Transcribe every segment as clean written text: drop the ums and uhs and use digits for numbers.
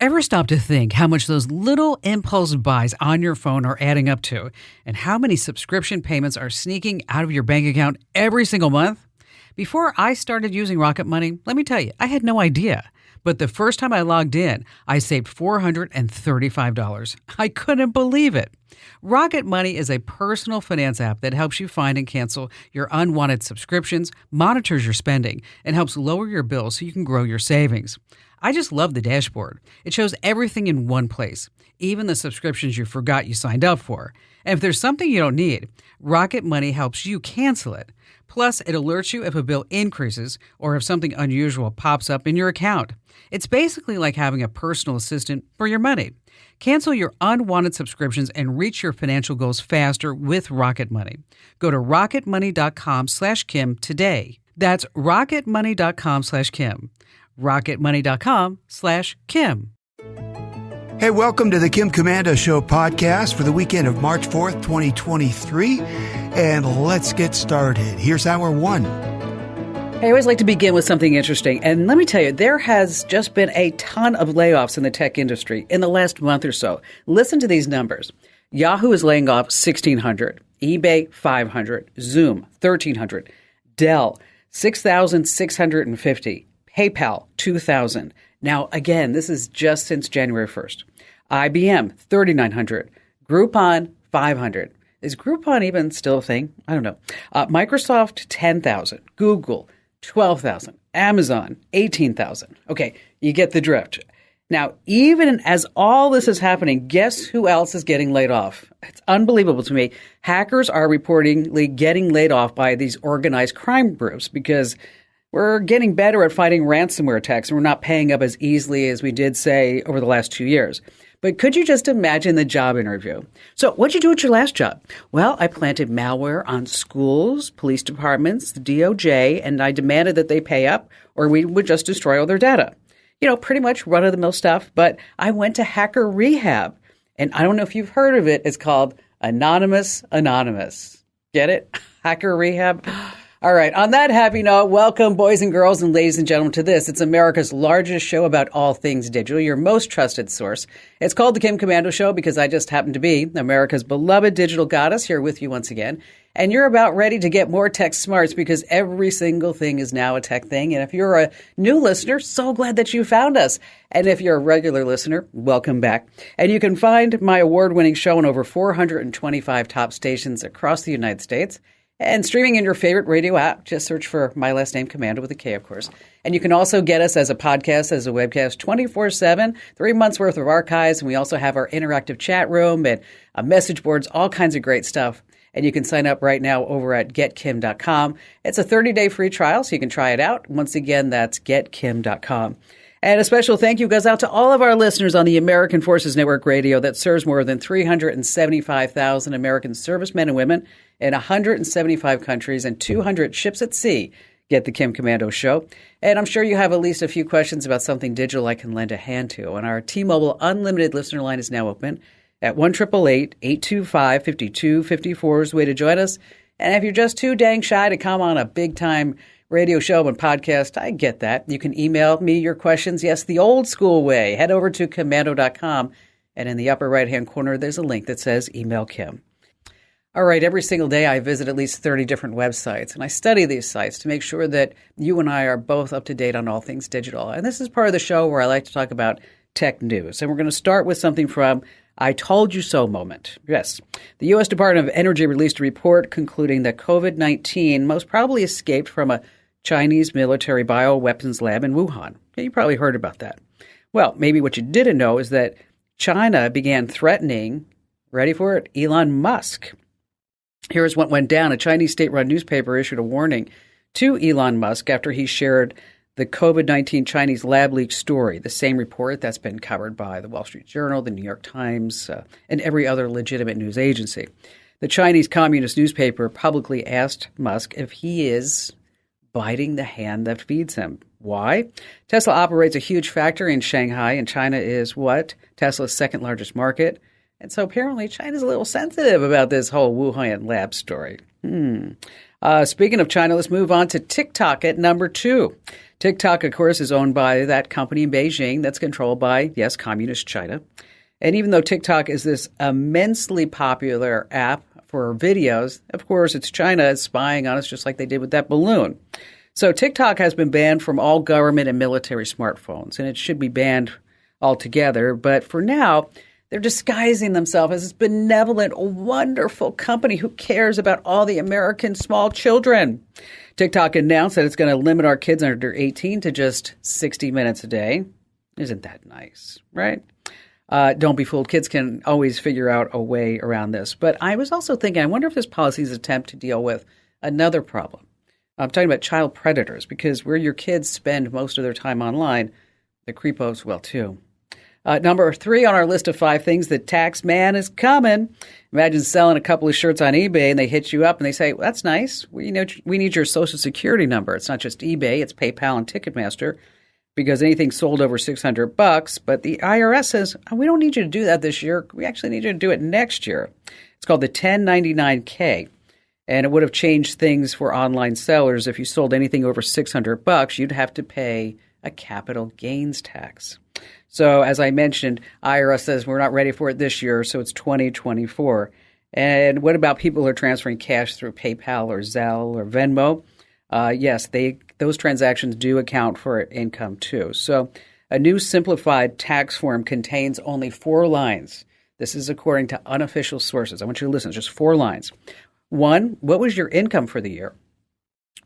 Ever stop to think how much those little impulse buys on your phone are adding up to, and how many subscription payments are sneaking out of your bank account every single month? Before I started using Rocket Money, let me tell you, I had no idea. But the first time I logged in, I saved $435. I couldn't believe it. Rocket Money is a personal finance app that helps you find and cancel your unwanted subscriptions, monitors your spending, and helps lower your bills so you can grow your savings. I just love the dashboard. It shows everything in one place, even the subscriptions you forgot you signed up for. And if there's something you don't need, Rocket Money helps you cancel it. Plus, it alerts you if a bill increases or if something unusual pops up in your account. It's basically like having a personal assistant for your money. Cancel your unwanted subscriptions and reach your financial goals faster with Rocket Money. Go to rocketmoney.com/Kim today. That's rocketmoney.com/Kim. rocketmoney.com/Kim. Hey, welcome to the Kim Komando Show podcast for the weekend of March 4th, 2023. And let's get started. Here's hour one. I always like to begin with something interesting. And let me tell you, there has just been a ton of layoffs in the tech industry in the last month or so. Listen to these numbers. Yahoo is laying off 1,600, eBay 500, Zoom 1,300, Dell 6,650, PayPal 2,000. Now, again, this is just since January 1st. IBM 3,900, Groupon 500. Is Groupon even still a thing? I don't know. Microsoft 10,000, Google 12,000, Amazon 18,000. Okay, you get the drift. Now, even as all this is happening, guess who else is getting laid off? It's unbelievable to me. Hackers are reportedly getting laid off by these organized crime groups because we're getting better at fighting ransomware attacks, and we're not paying up as easily as we did, say, over the last 2 years. But could you just imagine the job interview? So what'd you do at your last job? Well, I planted malware on schools, police departments, the DOJ, and I demanded that they pay up or we would just destroy all their data. You know, pretty much run-of-the-mill stuff. But I went to hacker rehab, and I don't know if you've heard of it. It's called Anonymous Anonymous. Get it? Hacker rehab. All right. On that happy note, welcome, boys and girls and ladies and gentlemen, to this. It's America's largest show about all things digital, your most trusted source. It's called The Kim Komando Show because I just happen to be America's beloved digital goddess here with you once again. And you're about ready to get more tech smarts because every single thing is now a tech thing. And if you're a new listener, so glad that you found us. And if you're a regular listener, welcome back. And you can find my award-winning show on over 425 top stations across the United States. And streaming in your favorite radio app, just search for my last name, Komando, with a K, of course. And you can also get us as a podcast, as a webcast, 24/7, 3 months worth of archives. And we also have our interactive chat room and message boards, all kinds of great stuff. And you can sign up right now over at getkim.com. It's a 30-day free trial, so you can try it out. Once again, that's getkim.com. And a special thank you goes out to all of our listeners on the American Forces Network Radio that serves more than 375,000 American servicemen and women in 175 countries and 200 ships at sea. Get the Kim Komando Show. And I'm sure you have at least a few questions about something digital I can lend a hand to. And our T-Mobile Unlimited listener line is now open at 1-888-825-5254 is the way to join us. And if you're just too dang shy to come on a big-time radio show and podcast, I get that. You can email me your questions, yes, the old school way. Head over to komando.com, and in the upper right-hand corner, there's a link that says Email Kim. All right, every single day I visit at least 30 different websites, and I study these sites to make sure that you and I are both up to date on all things digital. And this is part of the show where I like to talk about tech news. And we're going to start with something from I Told You So moment. Yes, the U.S. Department of Energy released a report concluding that COVID-19 most probably escaped from a Chinese military bioweapons lab in Wuhan. Yeah, you probably heard about that. Well, maybe what you didn't know is that China began threatening, ready for it, Elon Musk. Here's what went down. A Chinese state-run newspaper issued a warning to Elon Musk after he shared the COVID-19 Chinese lab leak story, the same report that's been covered by the Wall Street Journal, the New York Times, and every other legitimate news agency. The Chinese communist newspaper publicly asked Musk if he is biting the hand that feeds him. Why? Tesla operates a huge factory in Shanghai, and China is what? Tesla's second largest market. And so apparently China's a little sensitive about this whole Wuhan lab story. Speaking of China, let's move on to TikTok at number 2. TikTok, of course, is owned by that company in Beijing that's controlled by, yes, communist China. And even though TikTok is this immensely popular app for videos, of course, it's China spying on us just like they did with that balloon. So TikTok has been banned from all government and military smartphones, and it should be banned altogether. But for now, they're disguising themselves as this benevolent, wonderful company who cares about all the American small children. TikTok announced that it's going to limit our kids under 18 to just 60 minutes a day. Isn't that nice, right? Don't be fooled. Kids can always figure out a way around this. But I was also thinking, I wonder if this policy is an attempt to deal with another problem. I'm talking about child predators, because where your kids spend most of their time online, the creepos will too. Number 3 on our list of 5 things, the tax man is coming. Imagine selling a couple of shirts on eBay and they hit you up and they say, well, that's nice. We need your social security number. It's not just eBay, it's PayPal and Ticketmaster, because anything sold over $600. But the IRS says, oh, we don't need you to do that this year. We actually need you to do it next year. It's called the 1099-K. And it would have changed things for online sellers. If you sold anything over $600, you'd have to pay a capital gains tax. So as I mentioned, IRS says we're not ready for it this year, so it's 2024. And what about people who are transferring cash through PayPal or Zelle or Venmo? Yes, those transactions do account for income too. So a new simplified tax form contains only 4 lines. This is according to unofficial sources. I want you to listen, just 4 lines. 1, what was your income for the year?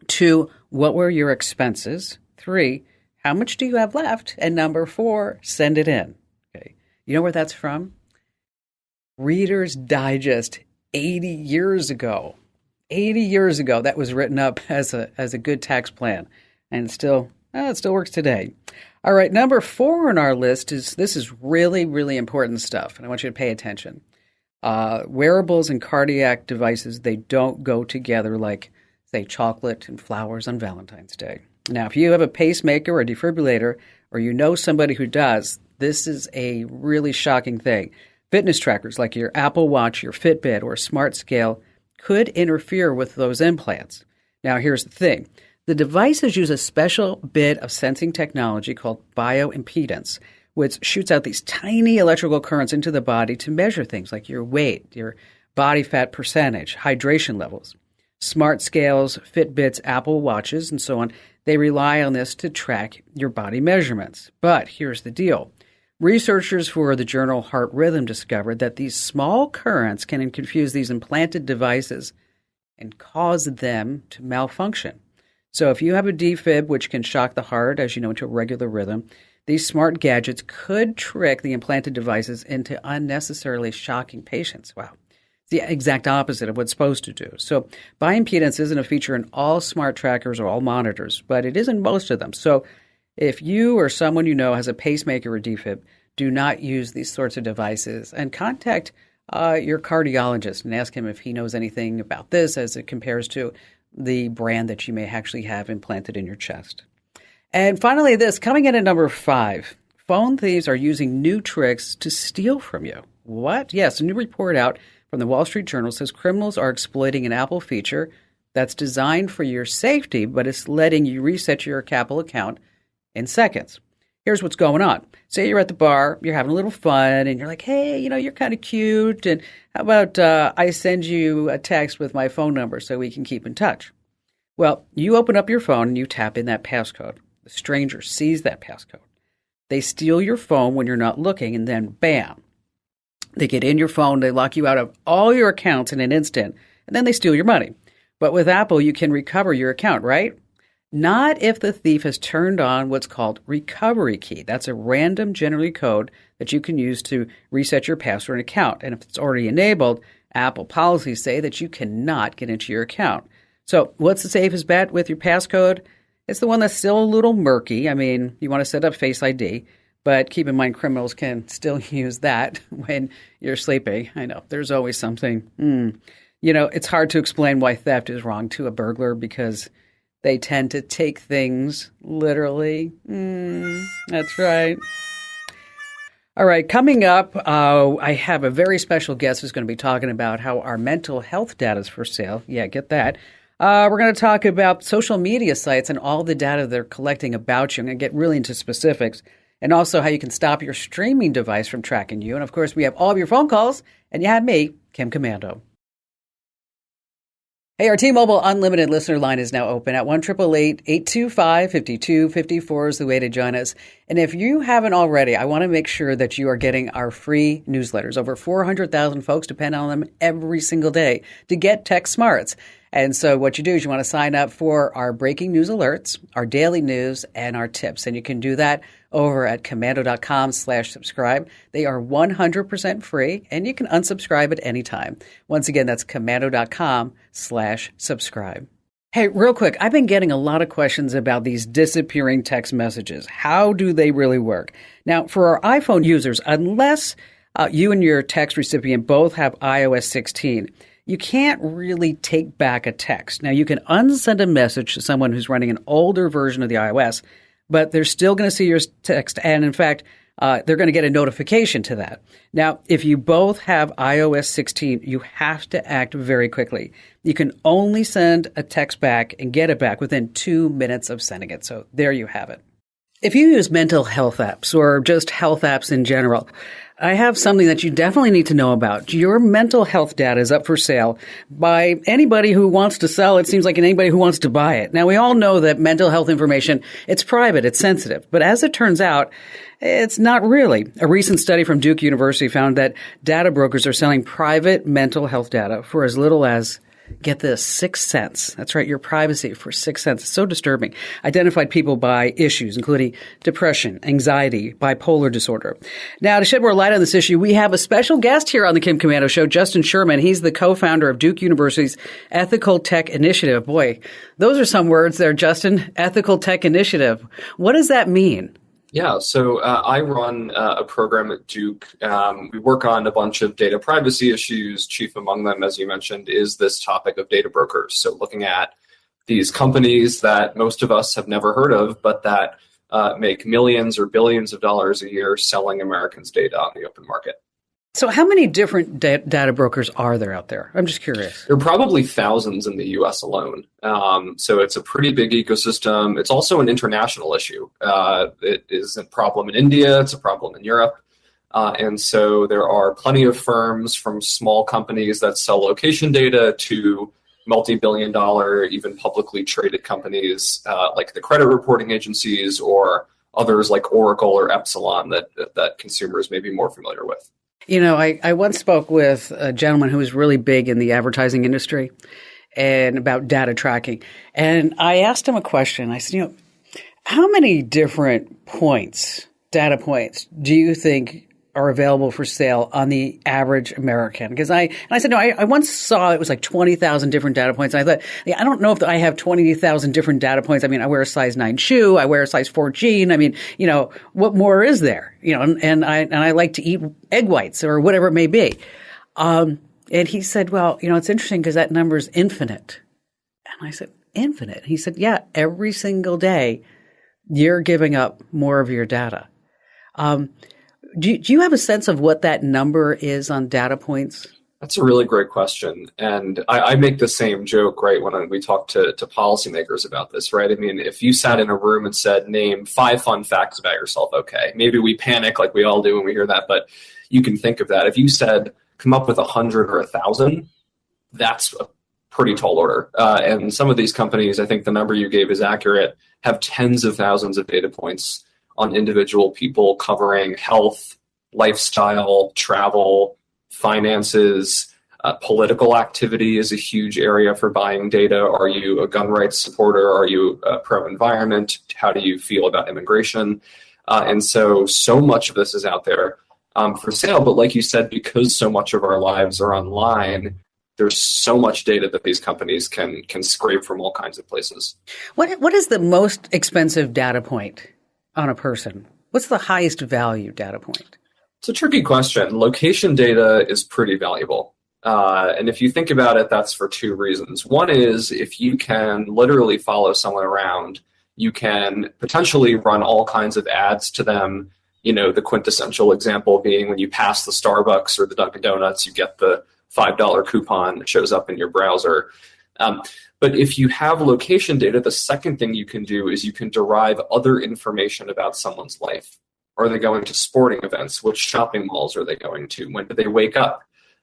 2, what were your expenses? 3, how much do you have left? And number 4, send it in. Okay. You know where that's from? Reader's Digest 80 years ago. 80 years ago, that was written up as a good tax plan. And it still works today. All right, number 4 on our list this is really, really important stuff. And I want you to pay attention. Wearables and cardiac devices, they don't go together like, say, chocolate and flowers on Valentine's Day. Now, if you have a pacemaker or a defibrillator, or you know somebody who does, this is a really shocking thing. Fitness trackers like your Apple Watch, your Fitbit, or Smart Scale could interfere with those implants. Now, here's the thing. The devices use a special bit of sensing technology called bioimpedance, which shoots out these tiny electrical currents into the body to measure things like your weight, your body fat percentage, hydration levels. Smart Scales, Fitbits, Apple Watches, and so on, they rely on this to track your body measurements. But here's the deal. Researchers for the journal Heart Rhythm discovered that these small currents can confuse these implanted devices and cause them to malfunction. So if you have a defib, which can shock the heart, as you know, into a regular rhythm, these smart gadgets could trick the implanted devices into unnecessarily shocking patients. Wow. It's the exact opposite of what it's supposed to do. So bioimpedance isn't a feature in all smart trackers or all monitors, but it is in most of them. So if you or someone you know has a pacemaker or defib, do not use these sorts of devices, and contact your cardiologist and ask him if he knows anything about this as it compares to the brand that you may actually have implanted in your chest. And finally, this, coming in at number 5, phone thieves are using new tricks to steal from you. What? Yes, a new report out from the Wall Street Journal says criminals are exploiting an Apple feature that's designed for your safety, but it's letting you reset your Apple account in seconds. Here's what's going on. Say you're at the bar, you're having a little fun, and you're like, hey, you're kind of cute, and how about I send you a text with my phone number so we can keep in touch? Well, you open up your phone and you tap in that passcode. The stranger sees that passcode. They steal your phone when you're not looking, and then bam, they get in your phone, they lock you out of all your accounts in an instant, and then they steal your money. But with Apple, you can recover your account, right? Not if the thief has turned on what's called recovery key. That's a random generated code that you can use to reset your password and account. And if it's already enabled, Apple policies say that you cannot get into your account. So what's the safest bet with your passcode? It's the one that's still a little murky. I mean, you want to set up Face ID, but keep in mind criminals can still use that when you're sleeping. I know, there's always something. It's hard to explain why theft is wrong to a burglar because they tend to take things literally. That's right. All right, coming up, I have a very special guest who's going to be talking about how our mental health data is for sale. Yeah, get that. We're going to talk about social media sites and all the data they're collecting about you. I'm going to get really into specifics and also how you can stop your streaming device from tracking you. And of course, we have all of your phone calls, and you have me, Kim Komando. Hey, our T-Mobile Unlimited listener line is now open at 1-888-825-5254 is the way to join us. And if you haven't already, I want to make sure that you are getting our free newsletters. Over 400,000 folks depend on them every single day to get tech smarts. And so what you do is you want to sign up for our breaking news alerts, our daily news, and our tips. And you can do that over at komando.com/subscribe. They are 100% free, and you can unsubscribe at any time. Once again, that's komando.com/subscribe. Hey, real quick, I've been getting a lot of questions about these disappearing text messages. How do they really work? Now, for our iPhone users, unless you and your text recipient both have iOS 16, you can't really take back a text. Now, you can unsend a message to someone who's running an older version of the iOS, but they're still going to see your text. And in fact, they're going to get a notification to that. Now, if you both have iOS 16, you have to act very quickly. You can only send a text back and get it back within 2 minutes of sending it. So there you have it. If you use mental health apps or just health apps in general, I have something that you definitely need to know about. Your mental health data is up for sale by anybody who wants to sell. It seems like anybody who wants to buy it. Now, we all know that mental health information, it's private, it's sensitive. But as it turns out, it's not really. A recent study from Duke University found that data brokers are selling private mental health data for as little as, get this, 6 cents. That's right, your privacy for 6 cents. It's so disturbing. Identified people by issues, including depression, anxiety, bipolar disorder. Now, to shed more light on this issue, we have a special guest here on the Kim Komando Show, Justin Sherman. He's the co-founder of Duke University's Ethical Tech Initiative. Boy, those are some words there, Justin. Ethical Tech Initiative. What does that mean? Yeah, so I run a program at Duke. We work on a bunch of data privacy issues. Chief among them, as you mentioned, is this topic of data brokers. So looking at these companies that most of us have never heard of, but that make millions or billions of dollars a year selling Americans' data on the open market. So how many different data brokers are there out there? I'm just curious. There are probably thousands in the U.S. alone. So it's a pretty big ecosystem. It's also an international issue. It is a problem in India. It's a problem in Europe. And so there are plenty of firms, from small companies that sell location data to multi-billion-dollar, even publicly traded companies like the credit reporting agencies or others like Oracle or Epsilon that consumers may be more familiar with. You know, I once spoke with a gentleman who was really big in the advertising industry and about data tracking. And I asked him a question. I said, how many different data points, do you think are available for sale on the average American? Because I said, no, I once saw it was like 20,000 different data points. And I thought, I don't know if I have 20,000 different data points. I mean, I wear a size 9 shoe. I wear a size 4 jean. I mean, what more is there? And I like to eat egg whites or whatever it may be. And he said, well, it's interesting because that number is infinite. And I said, infinite? He said, yeah, every single day you're giving up more of your data. Do you have a sense of what that number is on data points? That's a really great question. And I make the same joke, right, when we talk to policymakers about this, right? I mean, if you sat in a room and said, name 5 fun facts about yourself, okay, maybe we panic like we all do when we hear that, but you can think of that. If you said, come up with 100 or 1,000, that's a pretty tall order. And some of these companies, I think the number you gave is accurate, have tens of thousands of data points on individual people covering health, lifestyle, travel, finances. Political activity is a huge area for buying data. Are you a gun rights supporter? Are you pro-environment? How do you feel about immigration? And so much of this is out there for sale. But like you said, because so much of our lives are online, there's so much data that these companies can scrape from all kinds of places. What is the most expensive data point on a person? What's the highest value data point? It's a tricky question. Location data is pretty valuable. And if you think about it, that's for 2 reasons. One is if you can literally follow someone around, you can potentially run all kinds of ads to them. The quintessential example being when you pass the Starbucks or the Dunkin' Donuts, you get the $5 coupon that shows up in your browser. But if you have location data, the second thing you can do is you can derive other information about someone's life. Are they going to sporting events? Which shopping malls are they going to? When do they wake up?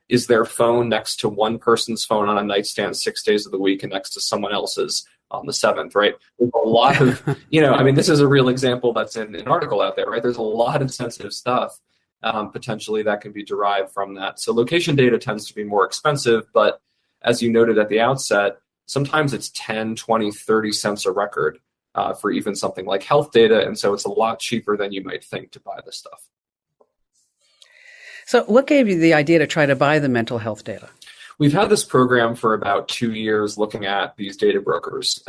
Is their phone next to one person's phone on a nightstand 6 days of the week and next to someone else's on the 7th, right? There's a lot of, this is a real example that's in an article out there, right? There's a lot of sensitive stuff potentially that can be derived from that. So location data tends to be more expensive, but as you noted at the outset, sometimes it's 10, 20, 30 cents a record for even something like health data. And so it's a lot cheaper than you might think to buy this stuff. So what gave you the idea to try to buy the mental health data? We've had this program for about 2 years looking at these data brokers.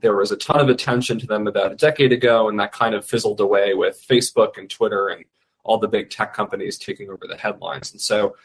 There was a ton of attention to them about a decade ago, and that kind of fizzled away with Facebook and Twitter and all the big tech companies taking over the headlines. And so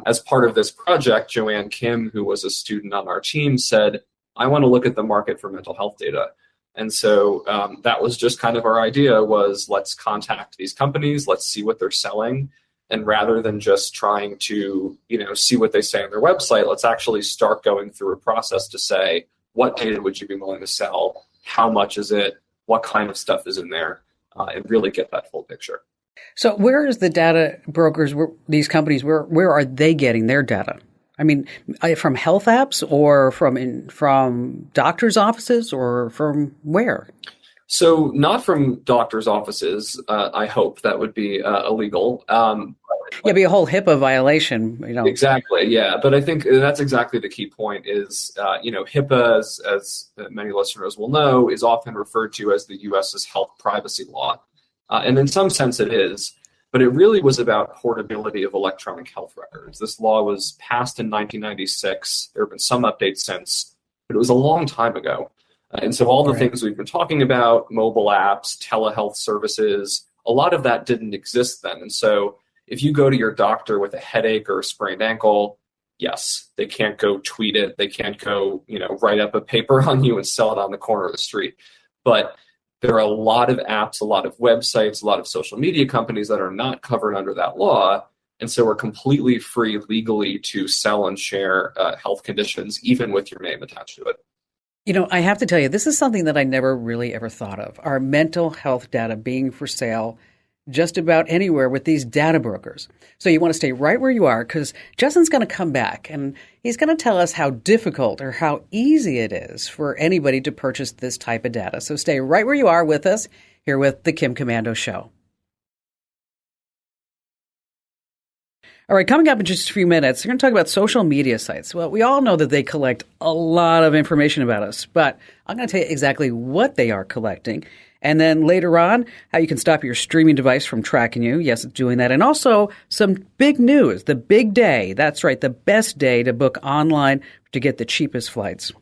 as part of this project, Joanne Kim, who was a student on our team, said, I want to look at the market for mental health data. And so that was just kind of our idea was let's contact these companies, let's see what they're selling. And rather than just trying to, see what they say on their website, let's actually start going through a process to say, what data would you be willing to sell? How much is it? What kind of stuff is in there? And really get that full picture. So where is the data brokers, these companies, where are they getting their data? I mean, from health apps or from doctors' offices or from where? So not from doctors' offices, I hope. That would be illegal. It'd be a whole HIPAA violation, Exactly, yeah. But I think that's exactly the key point is, HIPAA, as many listeners will know, is often referred to as the U.S.'s health privacy law. And in some sense it is, but it really was about portability of electronic health records. This law was passed in 1996. There have been some updates since, but it was a long time ago. And so all the things we've been talking about, mobile apps, telehealth services, a lot of that didn't exist then. And so if you go to your doctor with a headache or a sprained ankle, yes, they can't go tweet it. They can't go, write up a paper on you and sell it on the corner of the street. But there are a lot of apps, a lot of websites, a lot of social media companies that are not covered under that law. And so we're completely free legally to sell and share health conditions, even with your name attached to it. I have to tell you, this is something that I never really ever thought of. Our mental health data being for sale just about anywhere with these data brokers. So you want to stay right where you are because Justin's going to come back and he's going to tell us how difficult or how easy it is for anybody to purchase this type of data. So stay right where you are with us here with the Kim Komando Show. All right, coming up in just a few minutes, we're going to talk about social media sites. Well, we all know that they collect a lot of information about us, but I'm going to tell you exactly what they are collecting. And then later on, how you can stop your streaming device from tracking you. Yes, it's doing that. And also some big news, the big day. That's right, the best day to book online to get the cheapest flights.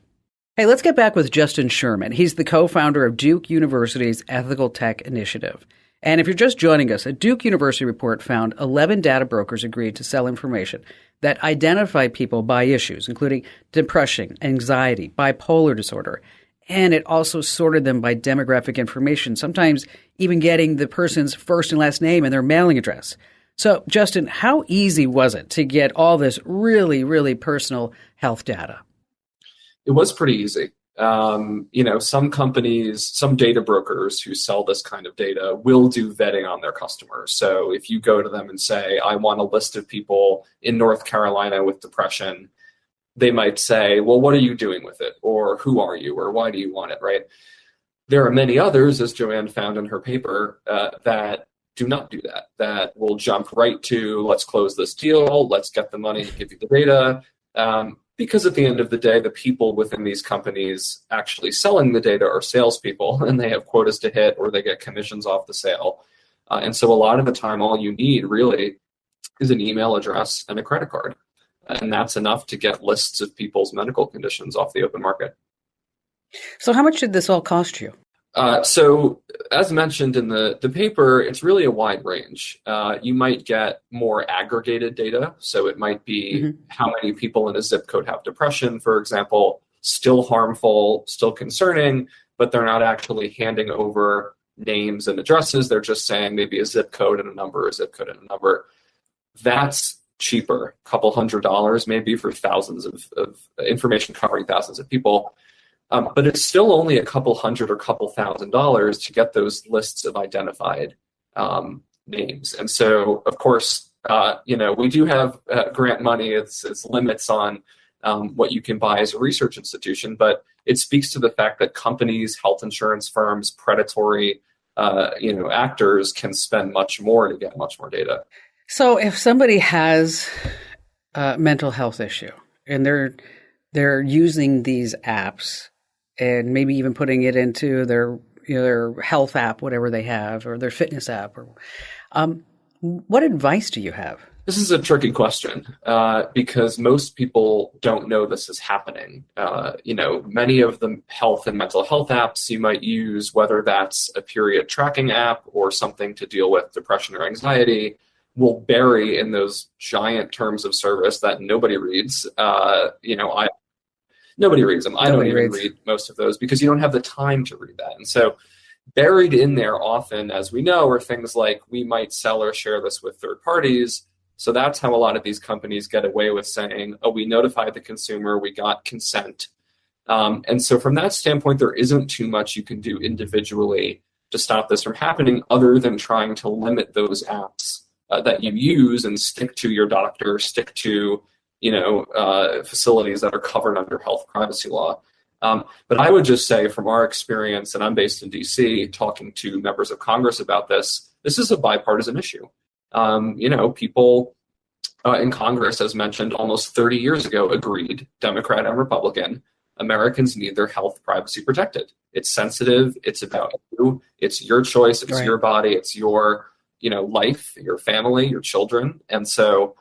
Hey, let's get back with Justin Sherman. He's the co-founder of Duke University's Ethical Tech Initiative. And if you're just joining us, a Duke University report found 11 data brokers agreed to sell information that identify people by issues, including depression, anxiety, bipolar disorder. And it also sorted them by demographic information, sometimes even getting the person's first and last name and their mailing address. So, Justin, how easy was it to get all this really, really personal health data? It was pretty easy. Some companies, some data brokers who sell this kind of data will do vetting on their customers. So if you go to them and say, I want a list of people in North Carolina with depression, they might say, well, what are you doing with it? Or who are you? Or why do you want it, right? There are many others, as Joanne found in her paper, that do not do that, that will jump right to, let's close this deal, let's get the money, give you the data. Because at the end of the day, the people within these companies actually selling the data are salespeople, and they have quotas to hit or they get commissions off the sale. And so a lot of the time, all you need really is an email address and a credit card. And that's enough to get lists of people's medical conditions off the open market. So how much did this all cost you? So as mentioned in the paper, it's really a wide range. You might get more aggregated data. So it might be how many people in a zip code have depression, for example, still harmful, still concerning, but they're not actually handing over names and addresses. They're just saying maybe a zip code and a number, a zip code and a number. That's cheaper, a couple $100 maybe for thousands of information covering thousands of people. But it's still only a couple hundred or couple $1,000s to get those lists of identified names. And so, of course, we do have grant money. It's limits on what you can buy as a research institution, but it speaks to the fact that companies, health insurance firms, predatory actors can spend much more to get much more data. So if somebody has a mental health issue and they're using these apps and maybe even putting it into their health app, whatever they have, or their fitness app, or what advice do you have? This is a tricky question because most people don't know this is happening. Many of the health and mental health apps you might use, whether that's a period tracking app or something to deal with depression or anxiety, will bury in those giant terms of service that nobody reads. Nobody reads them. I don't even read most of those because you don't have the time to read that. And so buried in there often, as we know, are things like we might sell or share this with third parties. So that's how a lot of these companies get away with saying, oh, we notified the consumer, we got consent. And so from that standpoint, there isn't too much you can do individually to stop this from happening other than trying to limit those apps that you use and stick to your doctor, stick to facilities that are covered under health privacy law. But I would just say from our experience, and I'm based in DC, talking to members of Congress about this is a bipartisan issue. People in Congress, as mentioned, almost 30 years ago agreed, Democrat and Republican, Americans need their health privacy protected. It's sensitive. It's about you. It's your choice. It's your body. It's your, life, your family, your children. And so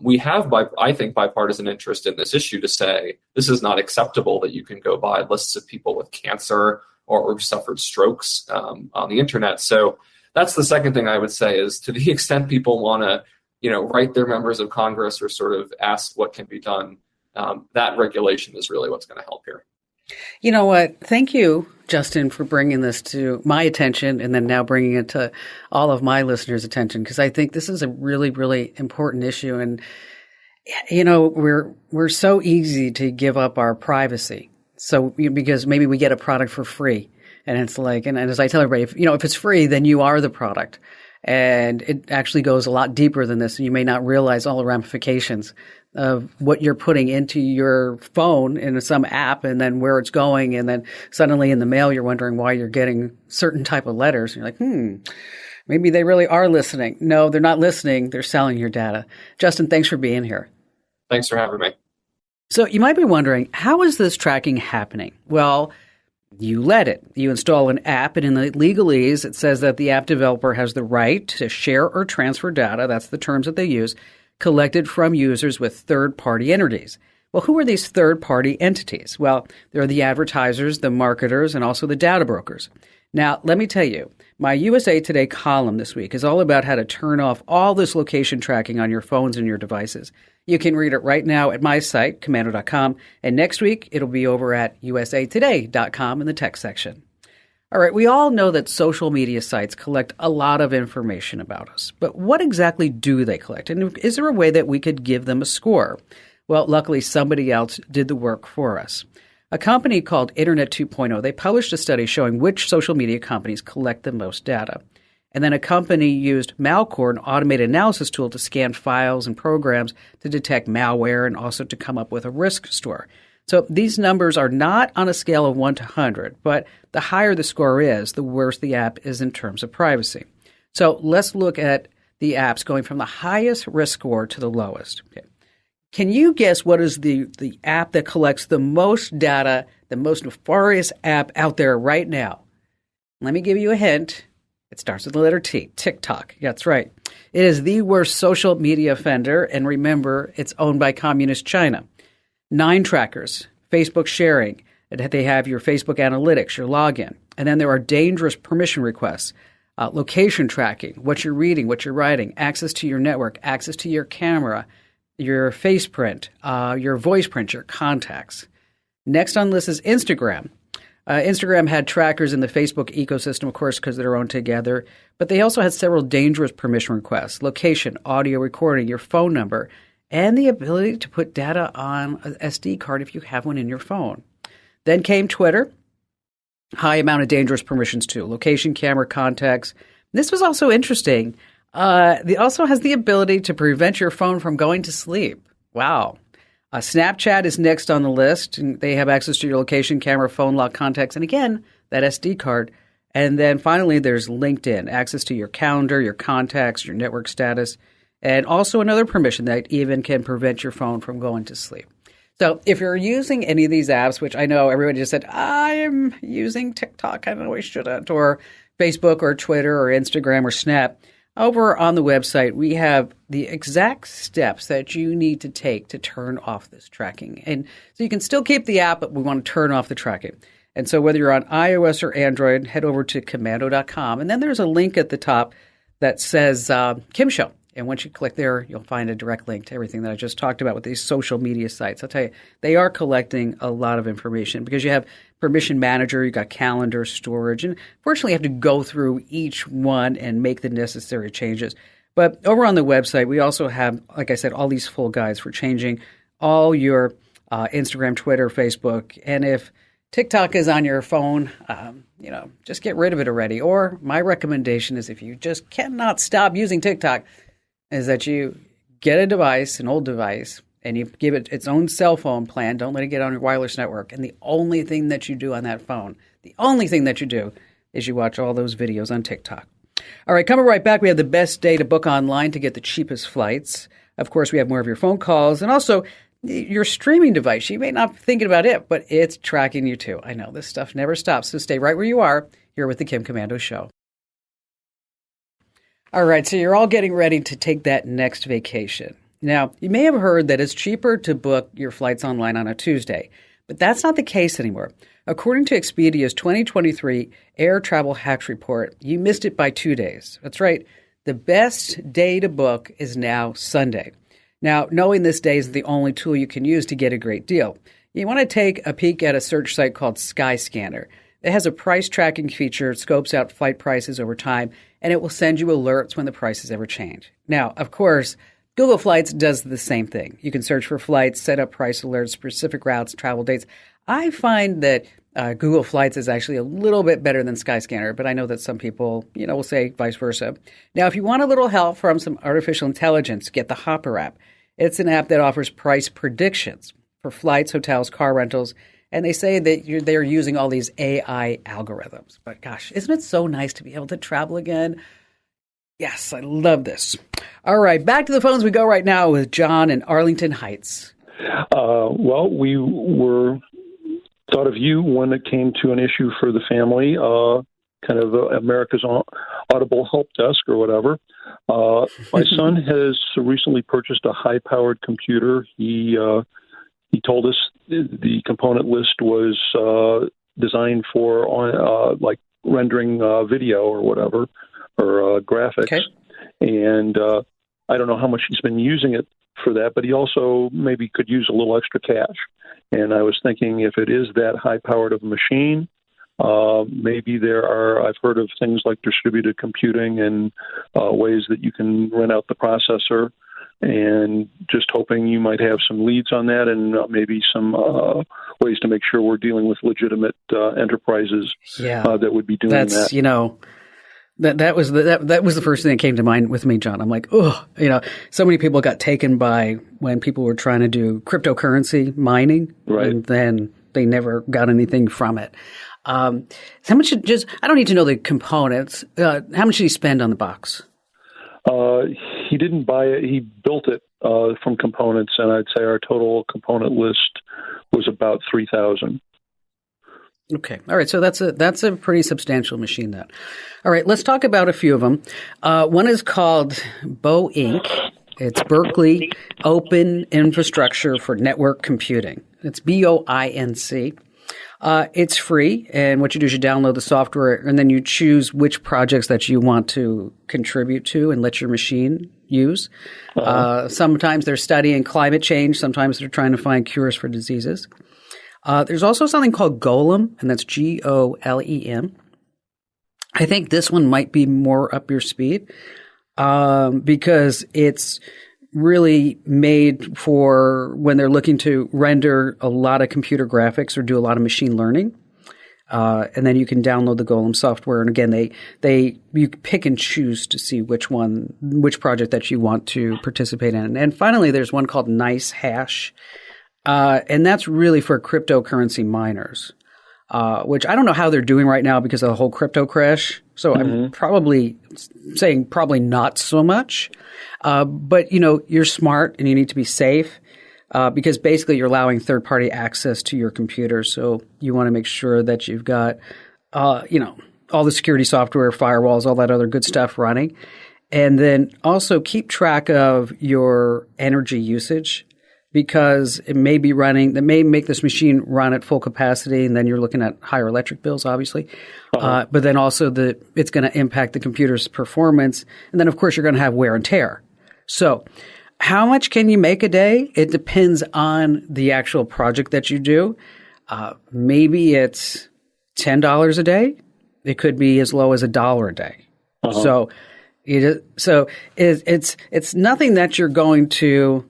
we have, I think, bipartisan interest in this issue to say this is not acceptable that you can go by lists of people with cancer or suffered strokes on the internet. So that's the second thing I would say is to the extent people want to, write their members of Congress or sort of ask what can be done, that regulation is really what's going to help here. You know what? Thank you, Justin, for bringing this to my attention and then now bringing it to all of my listeners' attention, because I think this is a really, really important issue. And, we're so easy to give up our privacy. So because maybe we get a product for free and it's like, and as I tell everybody, if it's free, then you are the product. And it actually goes a lot deeper than this. And you may not realize all the ramifications of what you're putting into your phone in some app and then where it's going. And then suddenly in the mail, you're wondering why you're getting certain type of letters. And you're like, maybe they really are listening. No, they're not listening. They're selling your data. Justin, thanks for being here. Thanks for having me. So you might be wondering, how is this tracking happening? Well, you let it. You install an app, and in the legalese, it says that the app developer has the right to share or transfer data, that's the terms that they use, collected from users with third-party entities. Well, who are these third-party entities? Well, they're the advertisers, the marketers, and also the data brokers. Now, let me tell you, my USA Today column this week is all about how to turn off all this location tracking on your phones and your devices. You can read it right now at my site, komando.com, and next week it'll be over at usatoday.com in the text section. All right, we all know that social media sites collect a lot of information about us, but what exactly do they collect? And is there a way that we could give them a score? Well, luckily somebody else did the work for us. A company called Internet 2.0, they published a study showing which social media companies collect the most data. And then a company used Malcore, an automated analysis tool, to scan files and programs to detect malware and also to come up with a risk score. So these numbers are not on a scale of 1 to 100, but the higher the score is, the worse the app is in terms of privacy. So let's look at the apps going from the highest risk score to the lowest. Okay. Can you guess what is the app that collects the most data, the most nefarious app out there right now? Let me give you a hint. It starts with the letter T, TikTok. That's right. It is the worst social media offender, and remember, it's owned by communist China. 9 trackers, Facebook sharing. They have your Facebook analytics, your login. And then there are dangerous permission requests, location tracking, what you're reading, what you're writing, access to your network, access to your camera, your face print, your voice print, your contacts. Next on the list is Instagram. Instagram had trackers in the Facebook ecosystem, of course, because they're owned together. But they also had several dangerous permission requests: location, audio recording, your phone number, and the ability to put data on an SD card if you have one in your phone. Then came Twitter. High amount of dangerous permissions too: location, camera, contacts. This was also interesting. It also has the ability to prevent your phone from going to sleep. Wow. Snapchat is next on the list. And they have access to your location, camera, phone log, contacts, and again, that SD card. And then finally, there's LinkedIn, access to your calendar, your contacts, your network status, and also another permission that even can prevent your phone from going to sleep. So if you're using any of these apps, which I know everybody just said, I'm using TikTok, I know I shouldn't, or Facebook or Twitter or Instagram or Snap, over on the website, we have the exact steps that you need to take to turn off this tracking. And so you can still keep the app, but we want to turn off the tracking. And so whether you're on iOS or Android, head over to Komando.com. And then there's a link at the top that says Kim Show. And once you click there, you'll find a direct link to everything that I just talked about with these social media sites. I'll tell you, they are collecting a lot of information because you have permission manager, you got calendar, storage, and fortunately you have to go through each one and make the necessary changes. But over on the website, we also have, like I said, all these full guides for changing all your Instagram, Twitter, Facebook, and if TikTok is on your phone, just get rid of it already. Or my recommendation is if you just cannot stop using TikTok, is that you get a device, an old device, and you give it its own cell phone plan. Don't let it get on your wireless network. And the only thing that you do on that phone, is you watch all those videos on TikTok. All right, coming right back, we have the best day to book online to get the cheapest flights. Of course, we have more of your phone calls and also your streaming device. You may not be thinking about it, but it's tracking you too. I know this stuff never stops, so stay right where you are here with the Kim Komando Show. All right, so you're all getting ready to take that next vacation. Now, you may have heard that it's cheaper to book your flights online on a Tuesday, but that's not the case anymore. According to Expedia's 2023 Air Travel Hacks Report, you missed it by 2 days. That's right. The best day to book is now Sunday. Now, knowing this day is the only tool you can use to get a great deal, you want to take a peek at a search site called Skyscanner. It has a price tracking feature, it scopes out flight prices over time, and it will send you alerts when the prices ever change. Now, of course, Google Flights does the same thing. You can search for flights, set up price alerts, specific routes, travel dates. I find that Google Flights is actually a little bit better than Skyscanner, but I know that some people, will say vice versa. Now, if you want a little help from some artificial intelligence, get the Hopper app. It's an app that offers price predictions for flights, hotels, car rentals, and they say that they're using all these AI algorithms. But gosh, isn't it so nice to be able to travel again? Yes, I love this. All right, back to the phones we go right now with John in Arlington Heights. Well, we thought of you when it came to an issue for the family, kind of America's Audible Help Desk or whatever. My son has recently purchased a high-powered computer. He told us the component list was designed for like rendering video or whatever, or graphics. Okay. And I don't know how much he's been using it for that, but he also maybe could use a little extra cash. And I was thinking if it is that high-powered of a machine, maybe I've heard of things like distributed computing and ways that you can rent out the processor, and just hoping you might have some leads on that and maybe some ways to make sure we're dealing with legitimate enterprises that would be doing that. That was the first thing that came to mind with me, John. I'm like, so many people got taken by when people were trying to do cryptocurrency mining, right, and then they never got anything from it. How much? I don't need to know the components. How much did he spend on the box? He didn't buy it. He built it from components, and I'd say our total component list was about 3,000. Okay. All right. So that's a pretty substantial machine then. All right. Let's talk about a few of them. One is called BOINC. It's Berkeley Open Infrastructure for Network Computing. It's BOINC. It's free, and what you do is you download the software, and then you choose which projects that you want to contribute to and let your machine use. Sometimes they're studying climate change. Sometimes they're trying to find cures for diseases. There's also something called Golem, and that's Golem. I think this one might be more up your speed because it's really made for when they're looking to render a lot of computer graphics or do a lot of machine learning. And then you can download the Golem software. And again, you pick and choose to see which project that you want to participate in. And finally, there's one called NiceHash. And that's really for cryptocurrency miners, which I don't know how they're doing right now because of the whole crypto crash. So I'm probably saying probably not so much. But you're smart and you need to be safe. Because basically you're allowing third-party access to your computer. So you want to make sure that you've got, all the security software, firewalls, all that other good stuff running. And then also keep track of your energy usage because it may be that may make this machine run at full capacity. And then you're looking at higher electric bills, obviously. But then also it's going to impact the computer's performance. And then, of course, you're going to have wear and tear. So how much can you make a day? It depends on the actual project that you do. Maybe it's $10 a day. It could be as low as $1 a day. So it's nothing that you're going to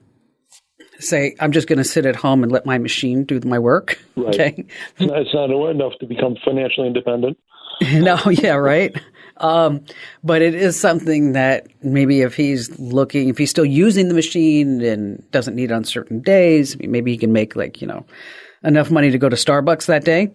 say, I'm just going to sit at home and let my machine do my work. Right. Okay. It's not enough to become financially independent. No, yeah, right. But it is something that maybe if he's still using the machine and doesn't need it on certain days, maybe he can make enough money to go to Starbucks that day,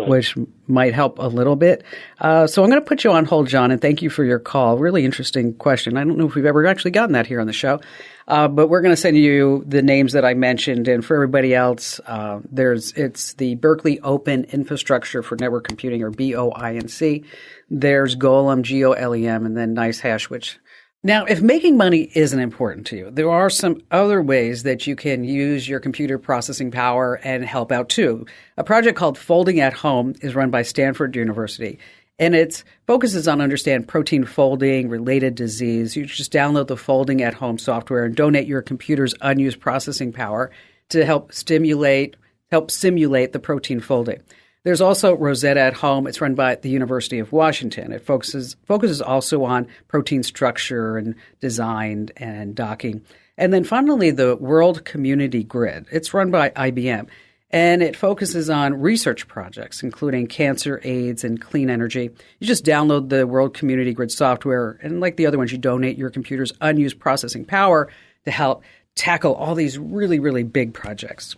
which might help a little bit. So I'm going to put you on hold, John, and thank you for your call. Really interesting question. I don't know if we've ever actually gotten that here on the show. But we're going to send you the names that I mentioned. And for everybody else, it's the Berkeley Open Infrastructure for Network Computing, or BOINC. There's Golem, Golem, and then NiceHash, which now, if making money isn't important to you, there are some other ways that you can use your computer processing power and help out too. A project called Folding at Home is run by Stanford University. And it focuses on understand protein folding, related disease. You just download the Folding at Home software and donate your computer's unused processing power to help simulate the protein folding. There's also Rosetta at Home. It's run by the University of Washington. It focuses also on protein structure and design and docking. And then finally, the World Community Grid. It's run by IBM. And it focuses on research projects, including cancer, AIDS, and clean energy. You just download the World Community Grid software, and like the other ones, you donate your computer's unused processing power to help tackle all these really, really big projects.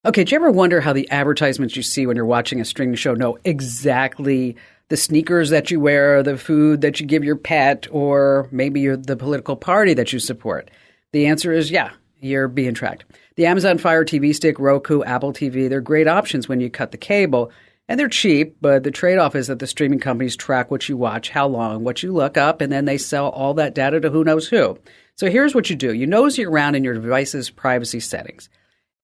Okay, do you ever wonder how the advertisements you see when you're watching a streaming show know exactly the sneakers that you wear, the food that you give your pet, or maybe the political party that you support? The answer is yeah, you're being tracked. The Amazon Fire TV Stick, Roku, Apple TV, they're great options when you cut the cable. And they're cheap, but the trade-off is that the streaming companies track what you watch, how long, what you look up, and then they sell all that data to who knows who. So here's what you do. You nosy around in your device's privacy settings.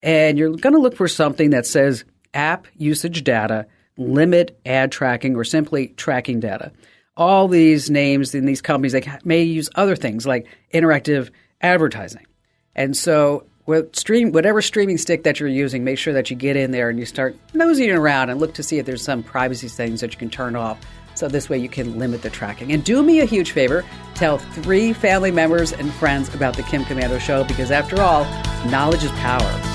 And you're going to look for something that says app usage data, limit ad tracking, or simply tracking data. All these names in these companies, they may use other things like interactive advertising. And so whatever streaming stick that you're using, make sure that you get in there and you start nosying around and look to see if there's some privacy settings that you can turn off. So this way you can limit the tracking. And do me a huge favor, tell 3 family members and friends about the Kim Komando Show, because after all, knowledge is power.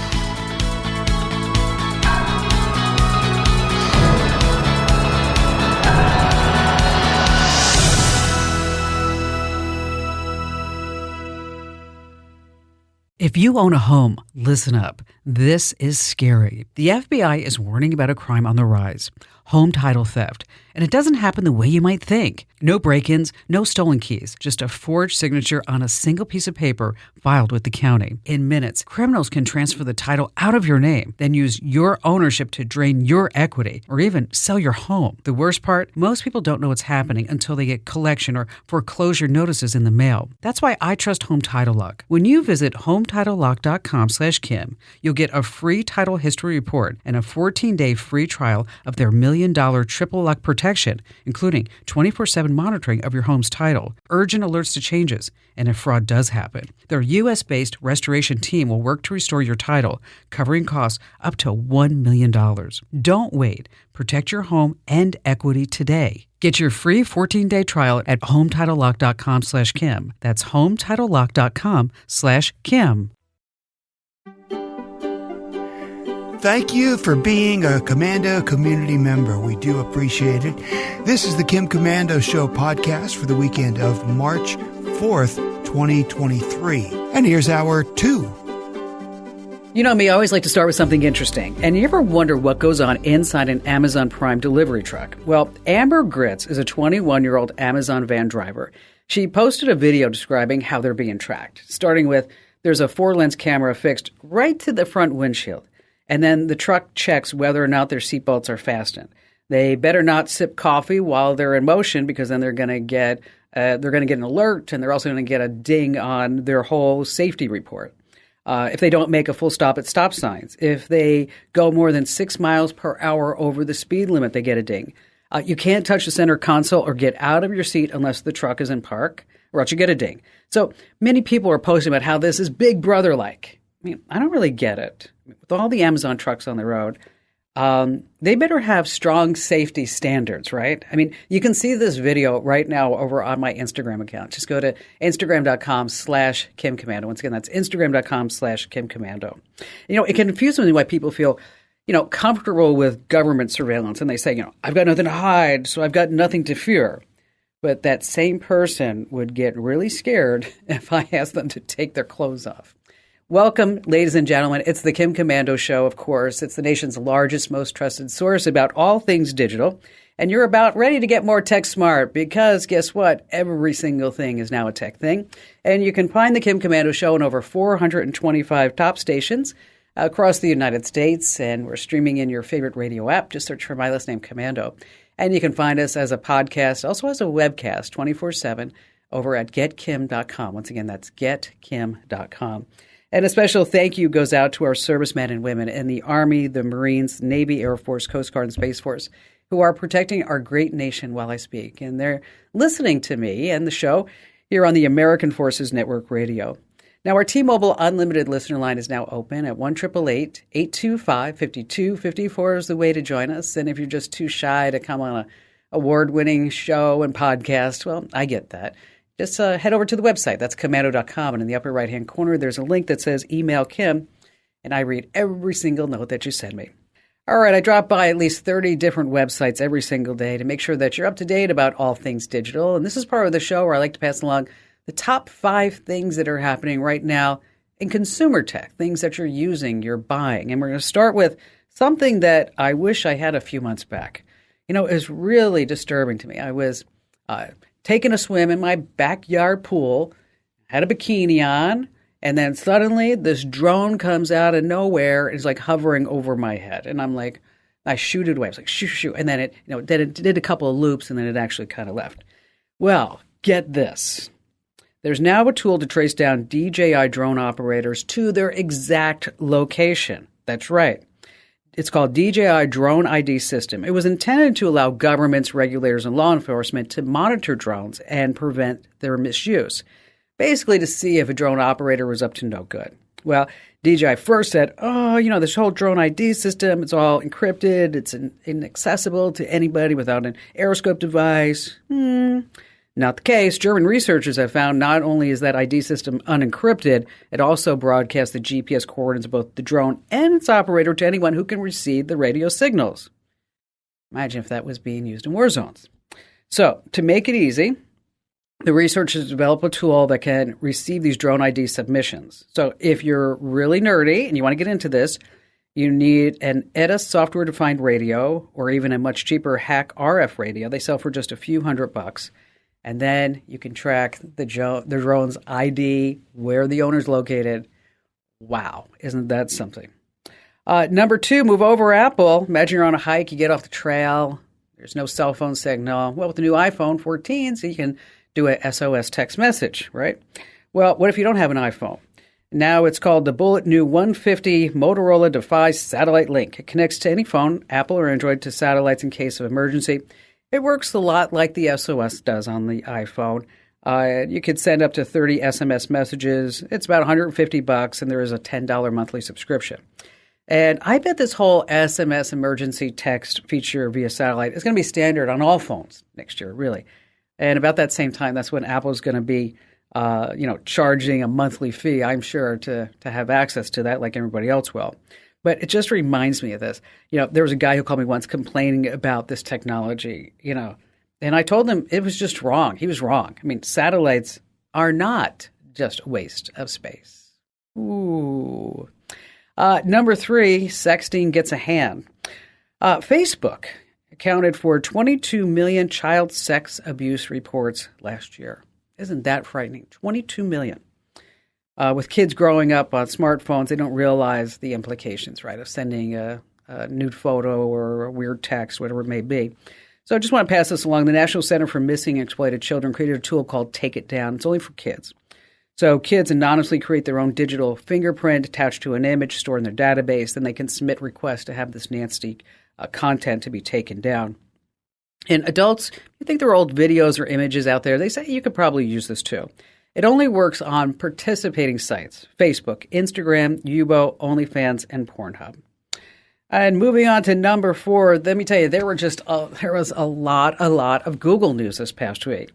If you own a home, listen up. This is scary. The FBI is warning about a crime on the rise, home title theft. And it doesn't happen the way you might think. No break-ins, no stolen keys, just a forged signature on a single piece of paper filed with the county. In minutes, criminals can transfer the title out of your name, then use your ownership to drain your equity or even sell your home. The worst part, most people don't know what's happening until they get collection or foreclosure notices in the mail. That's why I trust Home Title Lock. When you visit HometitleLock.com/Kim, you'll get a free title history report and a 14-day free trial of their $1 million triple lock protection, including 24/7 monitoring of your home's title, urgent alerts to changes, and if fraud does happen, their U.S.-based restoration team will work to restore your title, covering costs up to $1 million. Don't wait. Protect your home and equity today. Get your free 14-day trial at HomeTitleLock.com/Kim. That's HomeTitleLock.com/Kim. Thank you for being a Komando community member. We do appreciate it. This is the Kim Komando Show podcast for the weekend of March 4th, 2023. And here's hour 2. You know me, I always like to start with something interesting. And you ever wonder what goes on inside an Amazon Prime delivery truck? Well, Amber Gritz is a 21-year-old Amazon van driver. She posted a video describing how they're being tracked, starting with there's a 4-lens camera fixed right to the front windshield. And then the truck checks whether or not their seatbelts are fastened. They better not sip coffee while they're in motion because then they're going to get an alert, and they're also going to get a ding on their whole safety report. If they don't make a full stop at stop signs, if they go more than 6 miles per hour over the speed limit, they get a ding. You can't touch the center console or get out of your seat unless the truck is in park, or else you get a ding. So many people are posting about how this is Big Brother-like. I mean, I don't really get it. With all the Amazon trucks on the road, they better have strong safety standards, right? I mean, you can see this video right now over on my Instagram account. Just go to Instagram.com/Kim Komando. Once again, that's Instagram.com/Kim Komando. You know, it confuses me why people feel, comfortable with government surveillance. And they say, I've got nothing to hide, so I've got nothing to fear. But that same person would get really scared if I asked them to take their clothes off. Welcome, ladies and gentlemen. It's the Kim Komando Show, of course. It's the nation's largest, most trusted source about all things digital. And you're about ready to get more tech smart because guess what? Every single thing is now a tech thing. And you can find the Kim Komando Show on over 425 top stations across the United States. And we're streaming in your favorite radio app. Just search for my last name, Komando. And you can find us as a podcast, also as a webcast, 24/7 over at getkim.com. Once again, that's getkim.com. And a special thank you goes out to our servicemen and women in the Army, the Marines, Navy, Air Force, Coast Guard, and Space Force who are protecting our great nation while I speak. And they're listening to me and the show here on the American Forces Network Radio. Now, our T-Mobile Unlimited listener line is now open at 1-888-825-5254 is the way to join us. And if you're just too shy to come on an award-winning show and podcast, well, I get that. Just head over to the website. That's Komando.com. And in the upper right-hand corner, there's a link that says Email Kim. And I read every single note that you send me. All right, I drop by at least 30 different websites every single day to make sure that you're up to date about all things digital. And this is part of the show where I like to pass along the top 5 things that are happening right now in consumer tech, things that you're using, you're buying. And we're going to start with something that I wish I had a few months back. It's really disturbing to me. I was taking a swim in my backyard pool, had a bikini on, and then suddenly this drone comes out of nowhere and is like hovering over my head. And I'm like, I shoot it away. I was like, shoo, shoo. And then it did a couple of loops and then it actually kind of left. Well, get this. There's now a tool to trace down DJI drone operators to their exact location. That's right. It's called DJI Drone ID System. It was intended to allow governments, regulators, and law enforcement to monitor drones and prevent their misuse, basically to see if a drone operator was up to no good. Well, DJI first said, this whole drone ID system, it's all encrypted, it's inaccessible to anybody without an Aeroscope device. Not the case. German researchers have found not only is that ID system unencrypted, it also broadcasts the GPS coordinates of both the drone and its operator to anyone who can receive the radio signals. Imagine if that was being used in war zones. So, to make it easy, the researchers developed a tool that can receive these drone ID submissions. So, if you're really nerdy and you want to get into this, you need an ETA software-defined radio or even a much cheaper Hack RF radio. They sell for just a few $100. And then you can track the drone's ID, where the owner's located. Wow, isn't that something? Number 2, move over Apple. Imagine you're on a hike, you get off the trail. There's no cell phone signal. Well, with the new iPhone 14, so you can do a SOS text message, right? Well, what if you don't have an iPhone? Now it's called the Bullet New 150 Motorola Defy Satellite Link. It connects to any phone, Apple or Android, to satellites in case of emergency. It works a lot like the SOS does on the iPhone. You could send up to 30 SMS messages. It's about $150, and there is a $10 monthly subscription. And I bet this whole SMS emergency text feature via satellite is going to be standard on all phones next year, really. And about that same time, that's when Apple's going to be charging a monthly fee, I'm sure, to have access to that like everybody else will. But it just reminds me of this. There was a guy who called me once complaining about this technology, and I told him it was just wrong. He was wrong. I mean, satellites are not just a waste of space. Ooh. Number 3, sexting gets a hand. Facebook accounted for 22 million child sex abuse reports last year. Isn't that frightening? 22 million. With kids growing up on smartphones, they don't realize the implications, right, of sending a nude photo or a weird text, whatever it may be. So I just want to pass this along. The National Center for Missing and Exploited Children created a tool called Take It Down. It's only for kids. So kids anonymously create their own digital fingerprint attached to an image stored in their database. Then they can submit requests to have this nasty content to be taken down. And adults, you think there are old videos or images out there, they say you could probably use this too. It only works on participating sites: Facebook, Instagram, Yubo, OnlyFans, and Pornhub. And moving on to number 4, let me tell you, there was a lot of Google news this past week.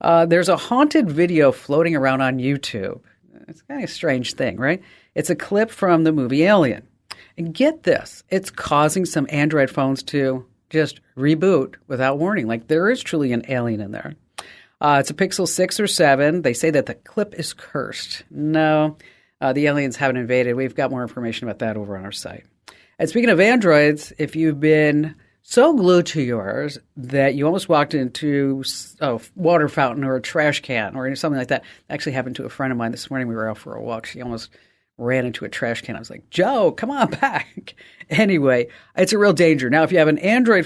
There's a haunted video floating around on YouTube. It's kind of a strange thing, right? It's a clip from the movie Alien. And get this, it's causing some Android phones to just reboot without warning. Like, there is truly an alien in there. It's a Pixel 6 or 7. They say that the clip is cursed. No, the aliens haven't invaded. We've got more information about that over on our site. And speaking of Androids, if you've been so glued to yours that you almost walked into a water fountain or a trash can or something like that. Actually happened to a friend of mine this morning. We were out for a walk. She almost ran into a trash can. I was like, Joe, come on back. Anyway, it's a real danger. Now, if you have an Android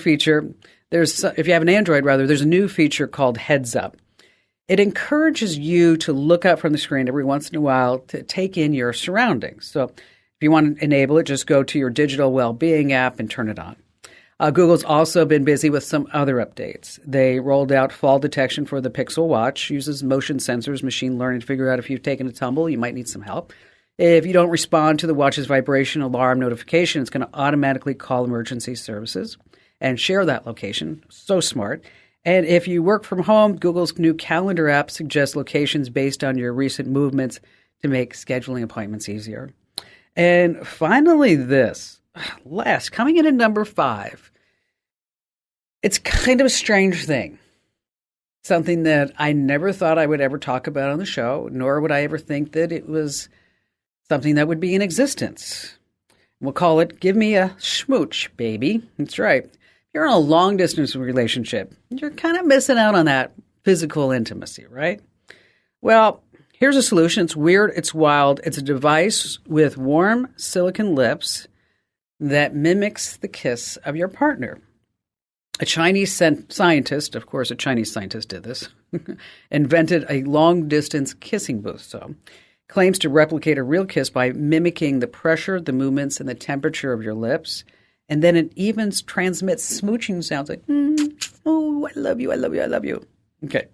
there's a new feature called Heads Up. It encourages you to look up from the screen every once in a while to take in your surroundings. So if you want to enable it, just go to your digital well-being app and turn it on. Google's also been busy with some other updates. They rolled out fall detection for the Pixel Watch, uses motion sensors, machine learning to figure out if you've taken a tumble, you might need some help. If you don't respond to the watch's vibration alarm notification, it's going to automatically call emergency services and share that location. So smart. And if you work from home, Google's new calendar app suggests locations based on your recent movements to make scheduling appointments easier. And finally, this. Last, coming in at number 5. It's kind of a strange thing. Something that I never thought I would ever talk about on the show, nor would I ever think that it was something that would be in existence. We'll call it Give Me a Schmooch, Baby. That's right. If you're in a long-distance relationship, you're kind of missing out on that physical intimacy, right? Well, here's a solution. It's weird. It's wild. It's a device with warm silicone lips that mimics the kiss of your partner. A Chinese scientist, of course, a Chinese scientist did this, invented a long-distance kissing booth. So, claims to replicate a real kiss by mimicking the pressure, the movements, and the temperature of your lips. And then it even transmits smooching sounds like, oh, I love you, I love you, I love you. Okay.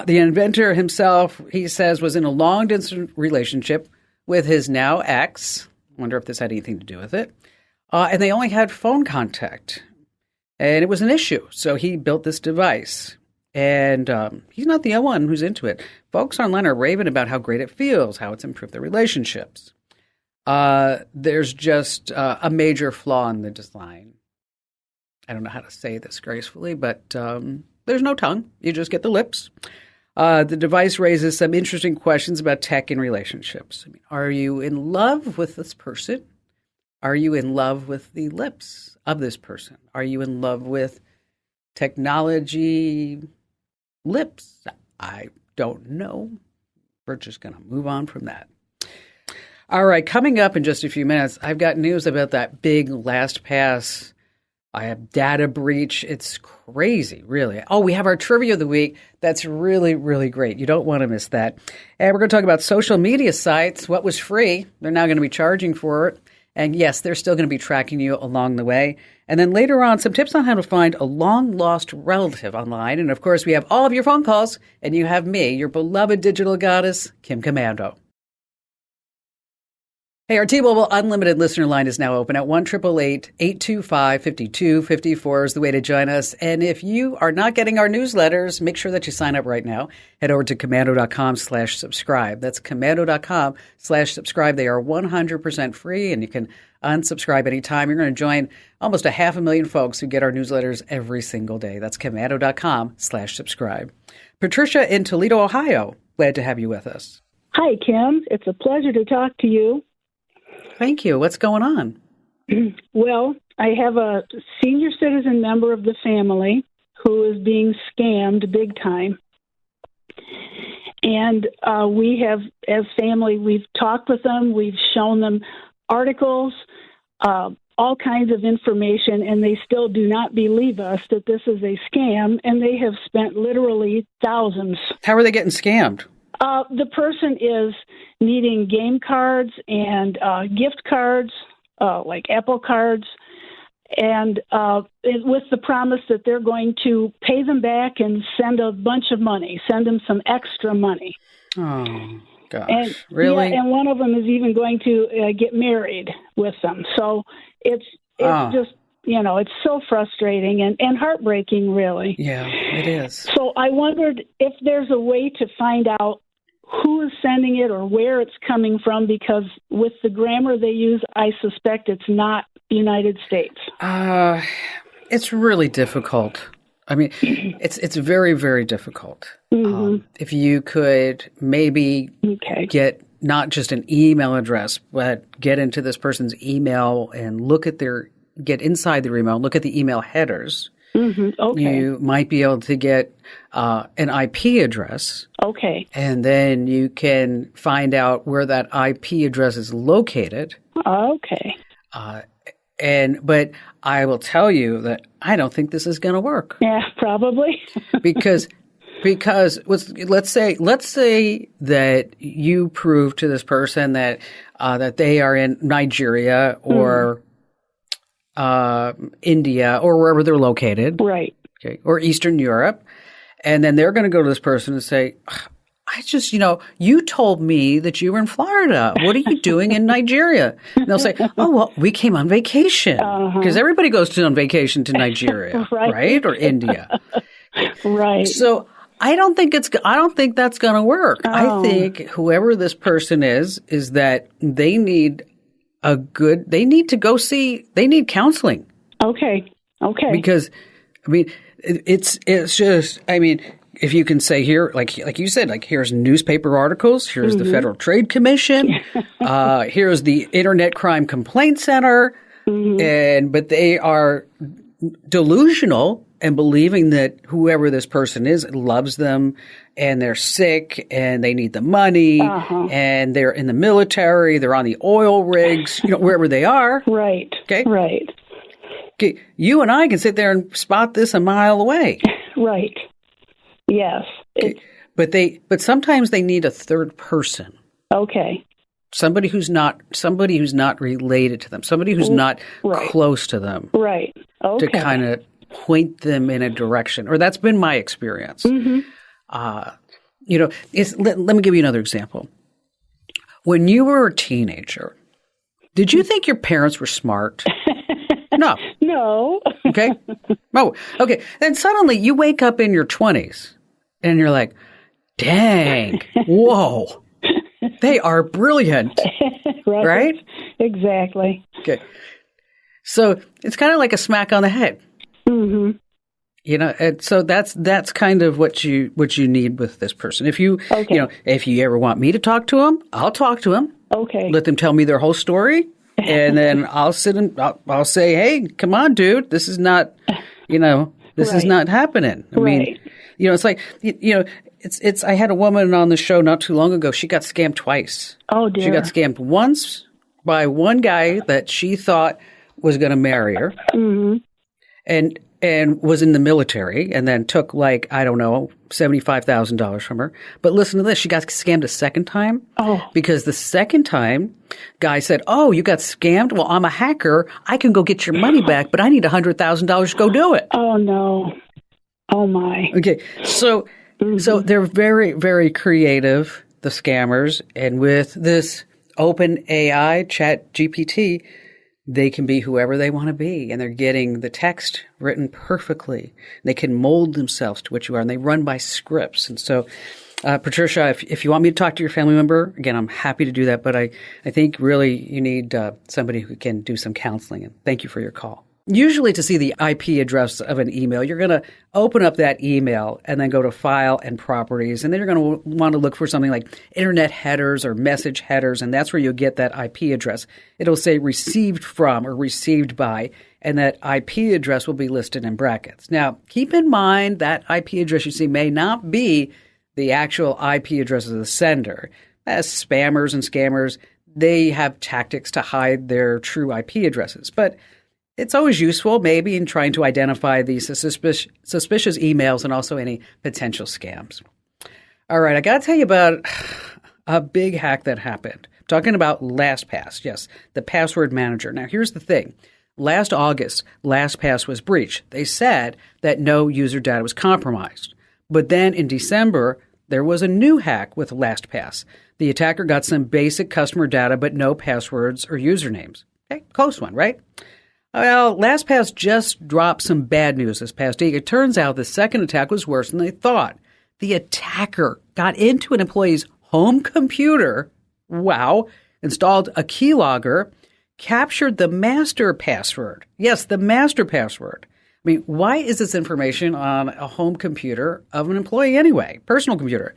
The inventor himself, he says, was in a long-distance relationship with his now ex. Wonder if this had anything to do with it. And they only had phone contact. And it was an issue. So he built this device. And he's not the only one who's into it. Folks online are raving about how great it feels, how it's improved their relationships. There's just a major flaw in the design. I don't know how to say this gracefully, but there's no tongue. You just get the lips. The device raises some interesting questions about tech and relationships. I mean, are you in love with this person? Are you in love with the lips of this person? Are you in love with technology lips? I don't know. We're just going to move on from that. All right, coming up in just a few minutes, I've got news about that big LastPass I have data breach. It's crazy, really. Oh, we have our trivia of the week. That's really, really great. You don't want to miss that. And we're going to talk about social media sites. What was free? They're now going to be charging for it. And yes, they're still going to be tracking you along the way. And then later on, some tips on how to find a long-lost relative online. And of course, we have all of your phone calls. And you have me, your beloved digital goddess, Kim Komando. Hey, our T-Mobile Unlimited listener line is now open at 1-888-825-5254 is the way to join us. And if you are not getting our newsletters, make sure that you sign up right now. Head over to komando.com/subscribe. That's komando.com/subscribe. They are 100% free, and you can unsubscribe anytime. You're going to join almost 500,000 folks who get our newsletters every single day. That's komando.com/subscribe. Patricia in Toledo, Ohio, glad to have you with us. Hi, Kim. It's a pleasure to talk to you. Thank you. What's going on? Well, I have a senior citizen member of the family who is being scammed big time. And we have, as family, we've talked with them. We've shown them articles, all kinds of information, and they still do not believe us that this is a scam, and they have spent literally thousands. How are they getting scammed? The person is needing game cards and gift cards, like Apple cards, and with the promise that they're going to pay them back and send a bunch of money, send them some extra money. Oh, gosh. And, really? Yeah, and one of them is even going to get married with them. So it's just, it's so frustrating and heartbreaking, really. Yeah, it is. So I wondered if there's a way to find out who is sending it or where it's coming from, because with the grammar they use, I suspect it's not the United States. It's really difficult. I mean, it's very, very difficult. Mm-hmm. If you could maybe get not just an email address, but get into this person's email and get inside their email, look at the email headers. Mm-hmm. Okay. You might be able to get an IP address. Okay. And then you can find out where that IP address is located. Okay. But I will tell you that I don't think this is going to work. Yeah, probably. because let's say that you prove to this person that they are in Nigeria or India or wherever they're located. Right. Okay. Or Eastern Europe. And then they're going to go to this person and say, I just, you told me that you were in Florida. What are you doing in Nigeria? And they'll say, oh, well, we came on vacation. Because everybody goes on vacation to Nigeria, right? Or India. Right. So I don't think that's going to work. Oh. I think whoever this person is that they need they need counseling. Okay. Because, I mean, it's just, I mean, if you can say here, like you said, like here's newspaper articles, here's the Federal Trade Commission, here's the Internet Crime Complaint Center, but they are delusional and believing that whoever this person is loves them and they're sick and they need the money and they're in the military, they're on the oil rigs, wherever they are. Right. Okay. Right. Okay. You and I can sit there and spot this a mile away. Right. Yes. Okay. But sometimes they need a third person. Okay. Somebody who's not related to them. Somebody who's not close to them. Right. Okay. To kind of point them in a direction. Or that's been my experience. Mm-hmm. Let me give you another example. When you were a teenager, did you think your parents were smart? No. No. Okay. Oh, okay. Then suddenly you wake up in your 20s and you're like, dang, whoa, they are brilliant. Right? Exactly. Okay. So it's kind of like a smack on the head. Mm-hmm. And so that's kind of what you need with this person. If you if you ever want me to talk to him, I'll talk to him. Okay. Let them tell me their whole story, and then I'll sit and I'll say, hey, come on, dude, this is not, this is not happening. I mean, it's like, it's. I had a woman on the show not too long ago. She got scammed twice. Oh dear. She got scammed once by one guy that she thought was going to marry her. Mm-hmm. and was in the military and then took like, I don't know, $75,000 from her. But listen to this. She got scammed a second time. Oh. Because the second time, guy said, oh, you got scammed? Well, I'm a hacker. I can go get your money back, but I need $100,000 to go do it. Oh, no. Oh, my. Okay. So they're very, very creative, the scammers. And with this open AI, Chat GPT, they can be whoever they want to be, and they're getting the text written perfectly. They can mold themselves to what you are, and they run by scripts. And so, Patricia, if you want me to talk to your family member, again, I'm happy to do that, but I think really you need somebody who can do some counseling, and thank you for your call. Usually to see the IP address of an email, you're going to open up that email and then go to File and Properties, and then you're going to want to look for something like Internet headers or message headers, and that's where you'll get that IP address. It'll say received from or received by, and that IP address will be listed in brackets. Now, keep in mind that IP address you see may not be the actual IP address of the sender. As spammers and scammers, they have tactics to hide their true IP addresses, but it's always useful, maybe, in trying to identify these suspicious emails and also any potential scams. All right, I got to tell you about a big hack that happened. I'm talking about LastPass, yes, the password manager. Now, here's the thing. Last August, LastPass was breached. They said that no user data was compromised. But then in December, there was a new hack with LastPass. The attacker got some basic customer data, but no passwords or usernames. Okay, close one, right? Well, LastPass just dropped some bad news this past week. It turns out the second attack was worse than they thought. The attacker got into an employee's home computer, installed a keylogger, captured the master password. Yes, the master password. I mean, why is this information on a home computer of an employee anyway? Personal computer.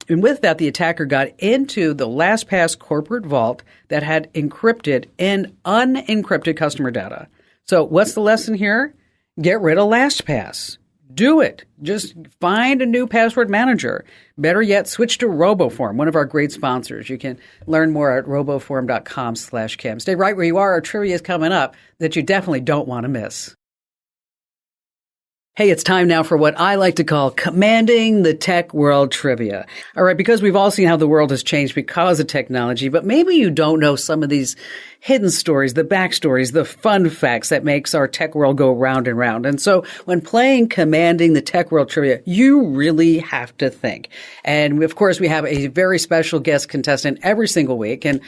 And with that, the attacker got into the LastPass corporate vault that had encrypted and unencrypted customer data. So what's the lesson here? Get rid of LastPass. Do it. Just find a new password manager. Better yet, switch to RoboForm, one of our great sponsors. You can learn more at roboform.com/Kim. Stay right where you are. Our trivia is coming up that you definitely don't want to miss. Hey, it's time now for what I like to call Commanding the Tech World Trivia. All right, because we've all seen how the world has changed because of technology, but maybe you don't know some of these hidden stories, the backstories, the fun facts that makes our tech world go round and round. And so when playing Commanding the Tech World Trivia, you really have to think. And of course, we have a very special guest contestant every single week, and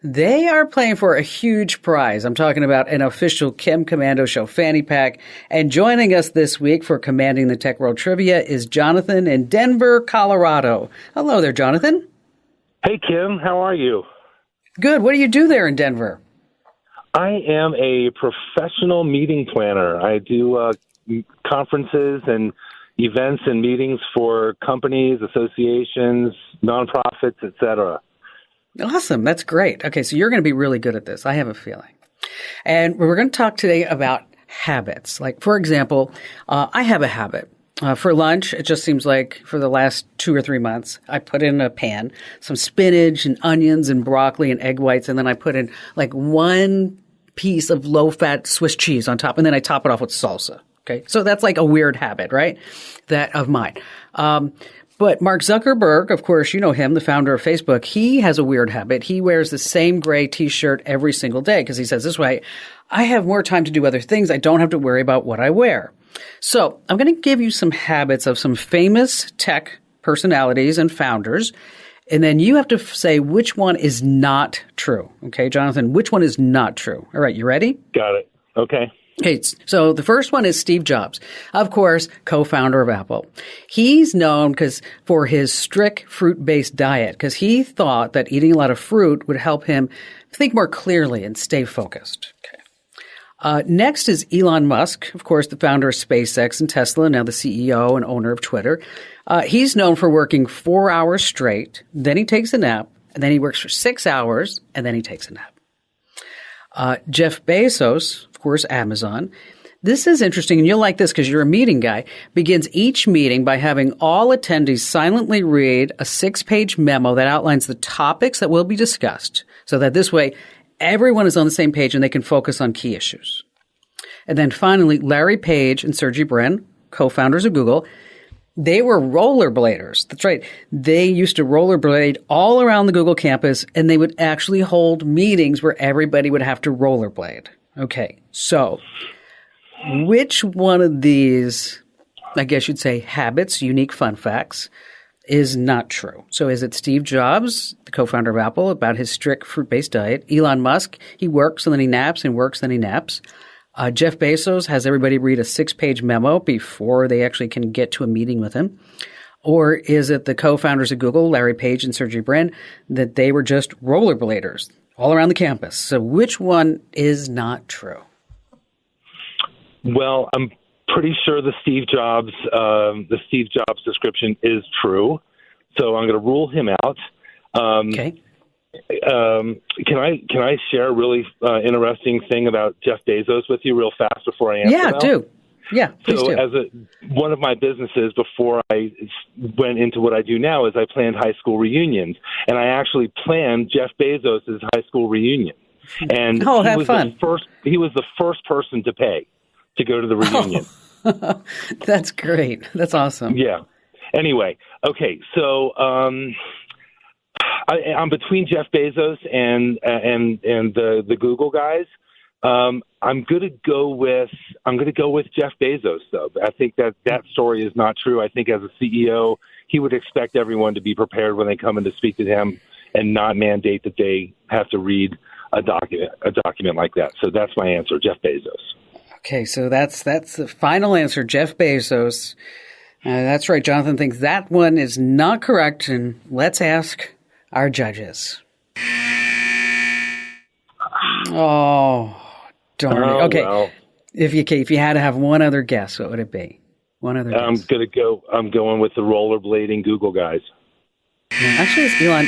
they are playing for a huge prize. I'm talking about an official Kim Komando Show fanny pack. And joining us this week for Commanding the Tech World Trivia is Jonathan in Denver, Colorado. Hello there, Jonathan. Hey, Kim. How are you? Good. What do you do there in Denver? I am a professional meeting planner. I do conferences and events and meetings for companies, associations, nonprofits, etc. Awesome. That's great. Okay, so you're going to be really good at this. I have a feeling. And we're going to talk today about habits. Like, for example, I have a habit. For lunch, it just seems like for the last 2 or 3 months, I put in a pan some spinach and onions and broccoli and egg whites, and then I put in like one piece of low-fat Swiss cheese on top, and then I top it off with salsa. Okay, so that's like a weird habit, right? That of mine. But Mark Zuckerberg, of course, you know him, the founder of Facebook, he has a weird habit. He wears the same gray T-shirt every single day because he says this way, I have more time to do other things. I don't have to worry about what I wear. So I'm going to give you some habits of some famous tech personalities and founders, and then you have to say which one is not true. Okay, Jonathan, which one is not true? All right, you ready? Got it. Okay. Okay, so the first one is Steve Jobs, of course, co-founder of Apple. He's known for his strict fruit-based diet because he thought that eating a lot of fruit would help him think more clearly and stay focused. Okay. Next is Elon Musk, of course, the founder of SpaceX and Tesla, now the CEO and owner of Twitter. He's known for working 4 hours straight, then he takes a nap, and then he works for 6 hours, and then he takes a nap. Jeff Bezos, of course, Amazon. This is interesting, and you'll like this because you're a meeting guy, begins each meeting by having all attendees silently read a 6-page memo that outlines the topics that will be discussed so that this way everyone is on the same page and they can focus on key issues. And then finally, Larry Page and Sergey Brin, co-founders of Google, they were rollerbladers. That's right. They used to rollerblade all around the Google campus, and they would actually hold meetings where everybody would have to rollerblade. Okay, so which one of these, I guess you'd say, habits, unique fun facts, is not true? So is it Steve Jobs, the co-founder of Apple, about his strict fruit-based diet? Elon Musk, he works and then he naps and works, then he naps. Jeff Bezos has everybody read a 6-page memo before they actually can get to a meeting with him. Or is it the co-founders of Google, Larry Page and Sergey Brin, that they were just rollerbladers all around the campus? So which one is not true? Well, I'm pretty sure the Steve Jobs description is true. So I'm going to rule him out. Okay. Can I share a really interesting thing about Jeff Bezos with you real fast before I answer? Yeah, do. Yeah, please so do. As one of my businesses before I went into what I do now is I planned high school reunions, and I actually planned Jeff Bezos' high school reunion. And have fun. He was the first person to pay to go to the reunion. Oh, that's great. That's awesome. Yeah. Anyway, okay, so I'm between Jeff Bezos and the Google guys. I'm going to go with Jeff Bezos, though. I think that story is not true. I think as a CEO, he would expect everyone to be prepared when they come in to speak to him, and not mandate that they have to read a document like that. So that's my answer, Jeff Bezos. Okay, so that's the final answer, Jeff Bezos. That's right. Jonathan thinks that one is not correct, and let's ask our judges. Oh, darn it. Okay, well, if you had to have one other guess, what would it be? One other guess. I'm going with the rollerblading Google guys. No, actually, it's Elon.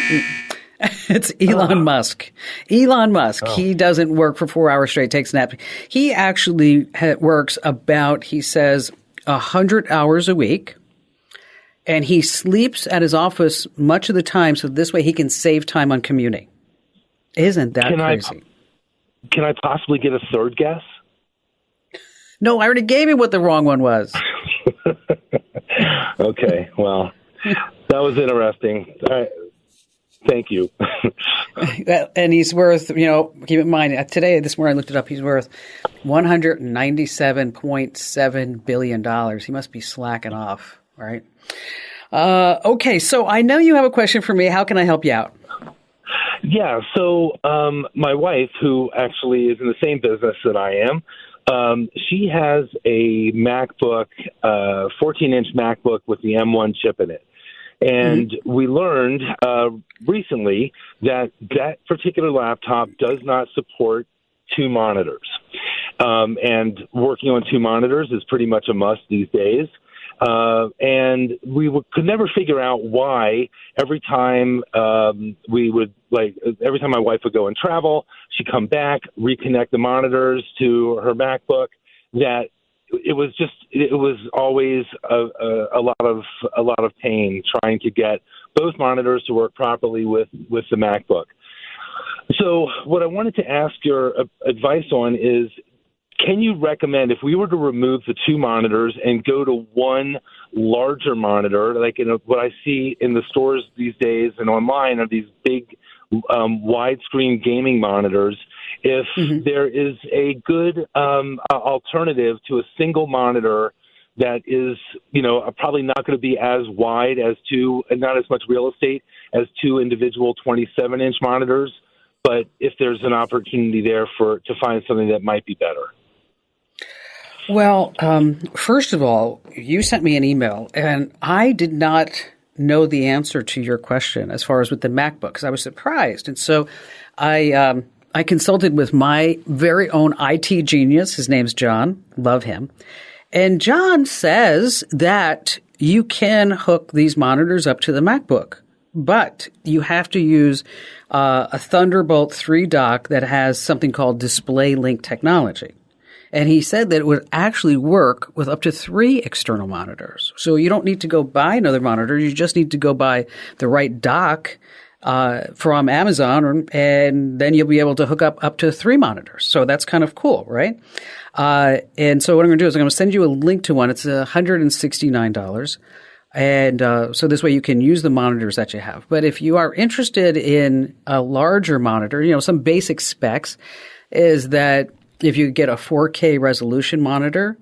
It's Elon Musk. Elon Musk. Oh. He doesn't work for 4 hours straight, takes naps. He actually works about, he says, 100 hours a week. And he sleeps at his office much of the time, so this way he can save time on commuting. Isn't that crazy? Can I possibly get a third guess? No, I already gave you what the wrong one was. Okay, well, that was interesting. All right. Thank you. And he's worth, keep in mind, this morning I looked it up, he's worth $197.7 billion. He must be slacking off, right? Okay, so I know you have a question for me. How can I help you out? Yeah, so my wife, who actually is in the same business that I am, she has a MacBook, 14-inch MacBook with the M1 chip in it. And we learned recently that particular laptop does not support 2 monitors. And working on 2 monitors is pretty much a must these days. And we could never figure out why every time every time my wife would go and travel, she'd come back, reconnect the monitors to her MacBook, that it was always a lot of pain trying to get both monitors to work properly with the MacBook. So what I wanted to ask your advice on is, can you recommend, if we were to remove the 2 monitors and go to one larger monitor, like what I see in the stores these days and online are these big widescreen gaming monitors, if there is a good alternative to a single monitor that is, probably not going to be as wide as 2, and not as much real estate as 2 individual 27-inch monitors, but if there's an opportunity there to find something that might be better. Well, first of all, you sent me an email, and I did not know the answer to your question as far as with the MacBook, because I was surprised. And so I consulted with my very own IT genius. His name's John. Love him. And John says that you can hook these monitors up to the MacBook, but you have to use a Thunderbolt 3 dock that has something called Display Link technology. And he said that it would actually work with up to 3 external monitors. So you don't need to go buy another monitor. You just need to go buy the right dock from Amazon, and then you'll be able to hook up to 3 monitors. So that's kind of cool, right? And so what I'm going to do is I'm going to send you a link to one. It's $169. And so this way you can use the monitors that you have. But if you are interested in a larger monitor, some basic specs is that if you get a 4K resolution monitor,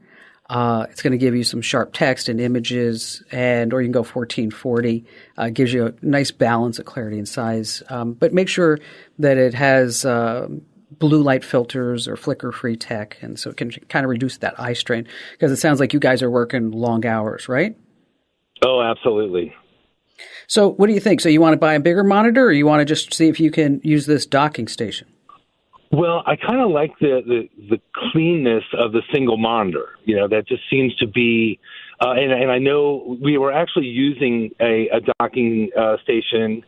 it's going to give you some sharp text and images, or you can go 1440. Gives you a nice balance of clarity and size. But make sure that it has blue light filters or flicker-free tech, and so it can kind of reduce that eye strain, because it sounds like you guys are working long hours, right? Oh, absolutely. So what do you think? So you want to buy a bigger monitor, or you want to just see if you can use this docking station? Well, I kind of like the cleanness of the single monitor. That just seems to be, and I know we were actually using a docking station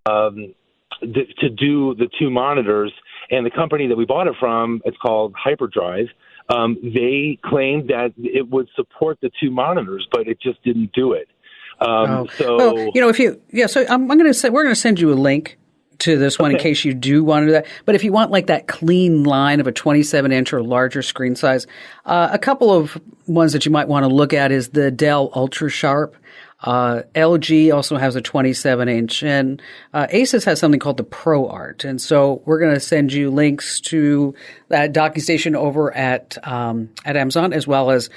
to do the 2 monitors, and the company that we bought it from, it's called Hyperdrive. They claimed that it would support the 2 monitors, but it just didn't do it. So I'm going to say we're going to send you a link to this one in case you do want to do that. But if you want like that clean line of a 27-inch or larger screen size, a couple of ones that you might want to look at is the Dell UltraSharp. LG also has a 27-inch, and Asus has something called the ProArt. And so we're going to send you links to that docking station over at Amazon, as well as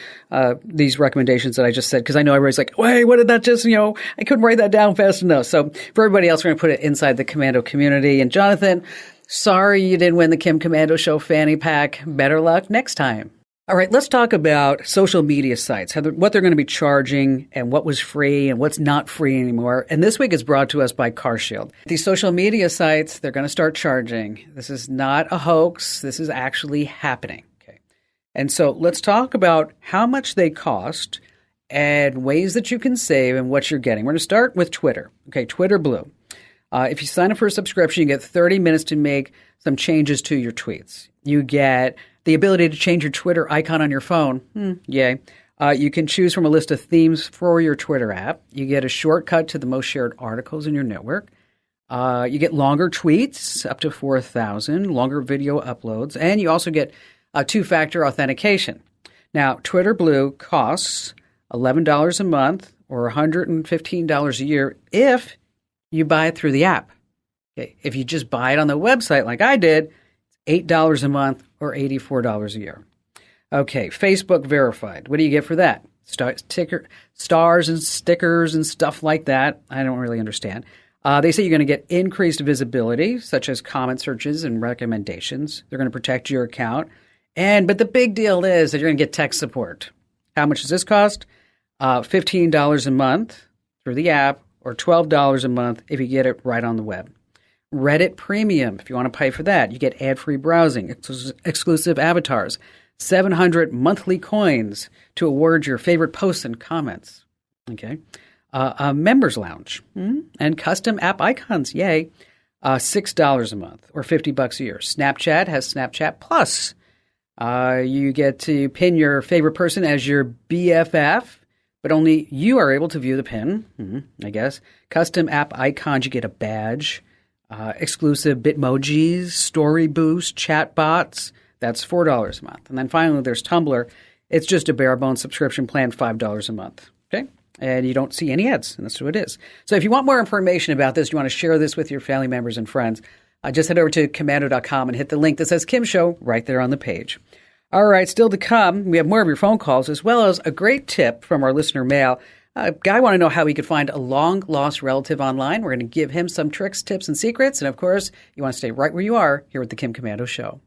these recommendations that I just said, because I know everybody's like, wait, what did that just, I couldn't write that down fast enough. So for everybody else, we're going to put it inside the Komando community. And Jonathan, sorry you didn't win the Kim Komando Show fanny pack. Better luck next time. All right, let's talk about social media sites, what they're going to be charging and what was free and what's not free anymore. And this week is brought to us by CarShield. These social media sites, they're going to start charging. This is not a hoax. This is actually happening. Okay. And so let's talk about how much they cost and ways that you can save and what you're getting. We're going to start with Twitter. Okay, Twitter Blue. If you sign up for a subscription, you get 30 minutes to make some changes to your tweets. You get the ability to change your Twitter icon on your phone. Yay. You can choose from a list of themes for your Twitter app. You get a shortcut to the most shared articles in your network. You get longer tweets, up to 4,000, longer video uploads, and you also get 2-factor authentication. Now, Twitter Blue costs $11 a month or $115 a year if you buy it through the app. Okay. If you just buy it on the website like I did, it's $8 a month or $84 a year. Okay, Facebook Verified. What do you get for that? Stars and stickers and stuff like that. I don't really understand. They say you're going to get increased visibility, such as comment searches and recommendations. They're going to protect your account. But the big deal is that you're going to get tech support. How much does this cost? $15 a month through the app, or $12 a month if you get it right on the web. Reddit Premium, if you want to pay for that, you get ad-free browsing, exclusive avatars, 700 monthly coins to award your favorite posts and comments. Okay, a members lounge and custom app icons. Yay! $6 a month or $50 a year. Snapchat has Snapchat Plus. You get to pin your favorite person as your BFF, but only you are able to view the pin. I guess custom app icons. You get a badge. Exclusive Bitmojis, Story Boost, chat bots. That's $4 a month. And then finally, there's Tumblr. It's just a bare bones subscription plan, $5 a month. Okay? And you don't see any ads, and that's what it is. So if you want more information about this, you want to share this with your family members and friends, just head over to Komando.com and hit the link that says Kim Show right there on the page. All right, still to come, we have more of your phone calls, as well as a great tip from our listener mail. A guy want to know how he could find a long-lost relative online. We're going to give him some tricks, tips, and secrets. And, of course, you want to stay right where you are here with the Kim Komando Show.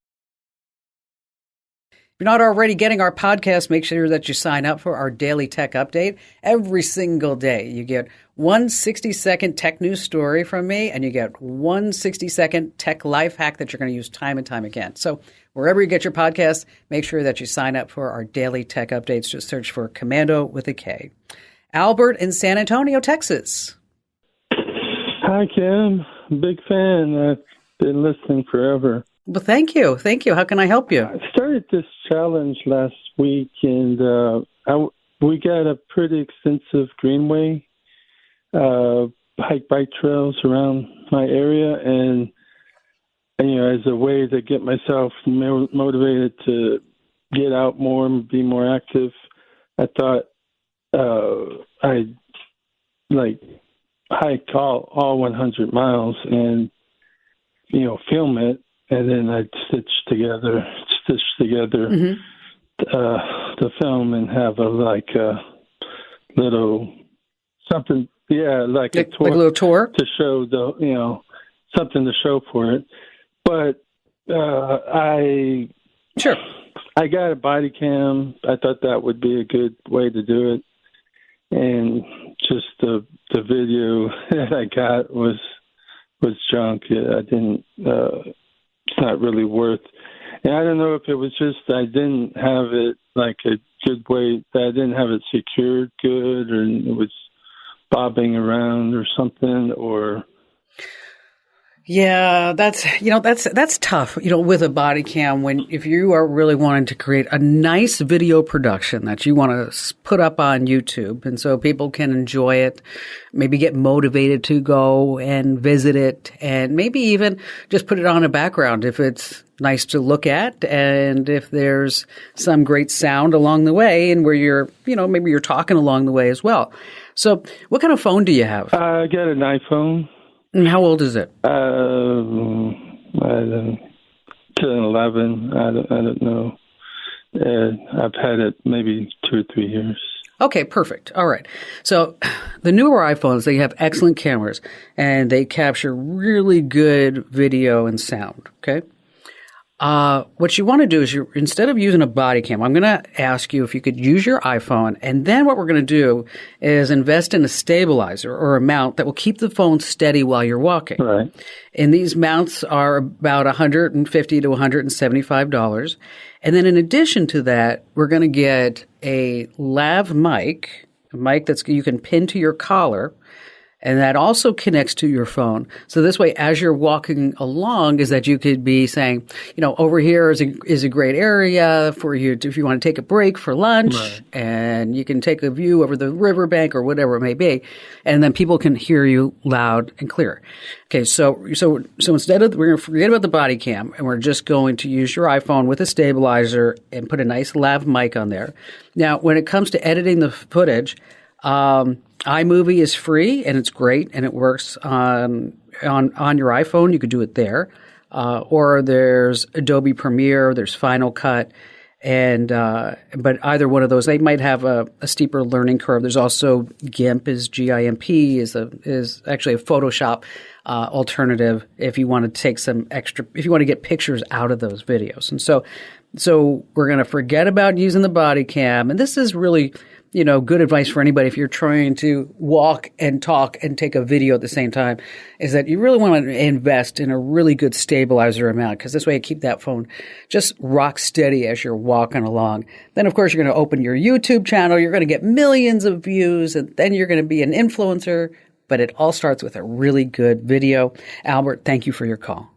If you're not already getting our podcast, make sure that you sign up for our daily tech update. Every single day, you get one 60-second tech news story from me, and you get one 60-second tech life hack that you're going to use time and time again. So wherever you get your podcast, make sure that you sign up for our daily tech updates. Just search for Komando with a K. Albert in San Antonio, Texas. Hi, Kim. Big fan. I've been listening forever. Well, thank you. Thank you. How can I help you? I started this challenge last week, and we got a pretty extensive greenway, bike trails around my area, and as a way to get myself motivated to get out more and be more active, I thought I'd hike all 100 miles and film it, and then I'd stitch together the film and have a little something, like a tour, like a little tour to show something to show for it. But I got a body cam. I thought that would be a good way to do it, and just the video that I got was junk. I didn't. It's not really worth. And I don't know if it was just I didn't have it like a good way. That I didn't have it secured good, or it was bobbing around or something, or. Yeah, that's tough, with a body cam if you are really wanting to create a nice video production that you want to put up on YouTube, and so people can enjoy it, maybe get motivated to go and visit it, and maybe even just put it on a background if it's nice to look at, and if there's some great sound along the way, and where you're, maybe you're talking along the way as well. So what kind of phone do you have? I got an iPhone. And how old is it? 10, 11. I don't know. I've had it maybe 2 or 3 years. Okay, perfect. All right. So the newer iPhones, they have excellent cameras, and they capture really good video and sound, okay? What you want to do is instead of using a body cam, I'm going to ask you if you could use your iPhone, and then what we're going to do is invest in a stabilizer or a mount that will keep the phone steady while you're walking. Right. And these mounts are about $150 to $175. And then in addition to that, we're going to get a lav mic, a mic you can pin to your collar. And that also connects to your phone. So this way, as you're walking along, is that you could be saying, over here is a great area for you if you want to take a break for lunch, right. And you can take a view over the riverbank or whatever it may be, and then people can hear you loud and clear. Okay, so instead of we're going to forget about the body cam, and we're just going to use your iPhone with a stabilizer and put a nice lav mic on there. Now, when it comes to editing the footage, iMovie is free, and it's great, and it works on your iPhone. You could do it there. Or there's Adobe Premiere, there's Final Cut, but either one of those, they might have a steeper learning curve. There's also GIMP, GIMP is actually a Photoshop alternative if you want to take if you want to get pictures out of those videos. And so we're going to forget about using the body cam, and this is really good advice for anybody if you're trying to walk and talk and take a video at the same time, is that you really want to invest in a really good stabilizer mount, because this way you keep that phone just rock steady as you're walking along. Then, of course, you're going to open your YouTube channel. You're going to get millions of views, and then you're going to be an influencer. But it all starts with a really good video. Albert, thank you for your call.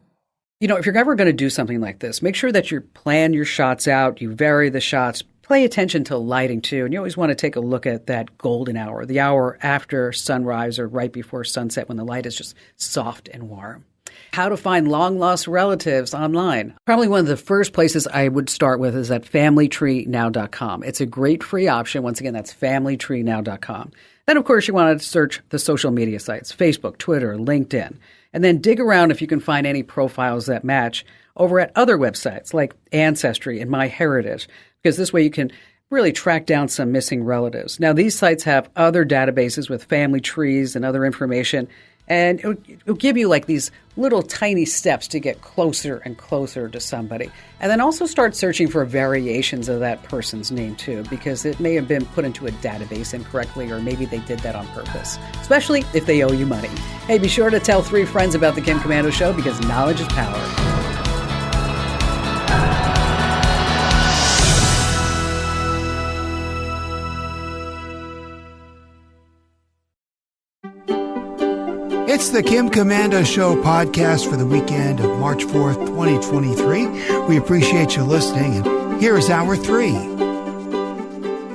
If you're ever going to do something like this, make sure that you plan your shots out, you vary the shots. Pay attention to lighting, too. And you always want to take a look at that golden hour, the hour after sunrise or right before sunset when the light is just soft and warm. How to find long-lost relatives online. Probably one of the first places I would start with is at FamilyTreeNow.com. It's a great free option. Once again, that's FamilyTreeNow.com. Then, of course, you want to search the social media sites, Facebook, Twitter, LinkedIn. And then dig around if you can find any profiles that match over at other websites like Ancestry and MyHeritage, because this way you can really track down some missing relatives. Now, these sites have other databases with family trees and other information, and it'll give you like these little tiny steps to get closer and closer to somebody. And then also start searching for variations of that person's name too, because it may have been put into a database incorrectly, or maybe they did that on purpose, especially if they owe you money. Hey, be sure to tell 3 friends about the Kim Komando Show, because knowledge is power. It's the Kim Komando Show podcast for the weekend of March 4th, 2023. We appreciate you listening, and here is hour 3.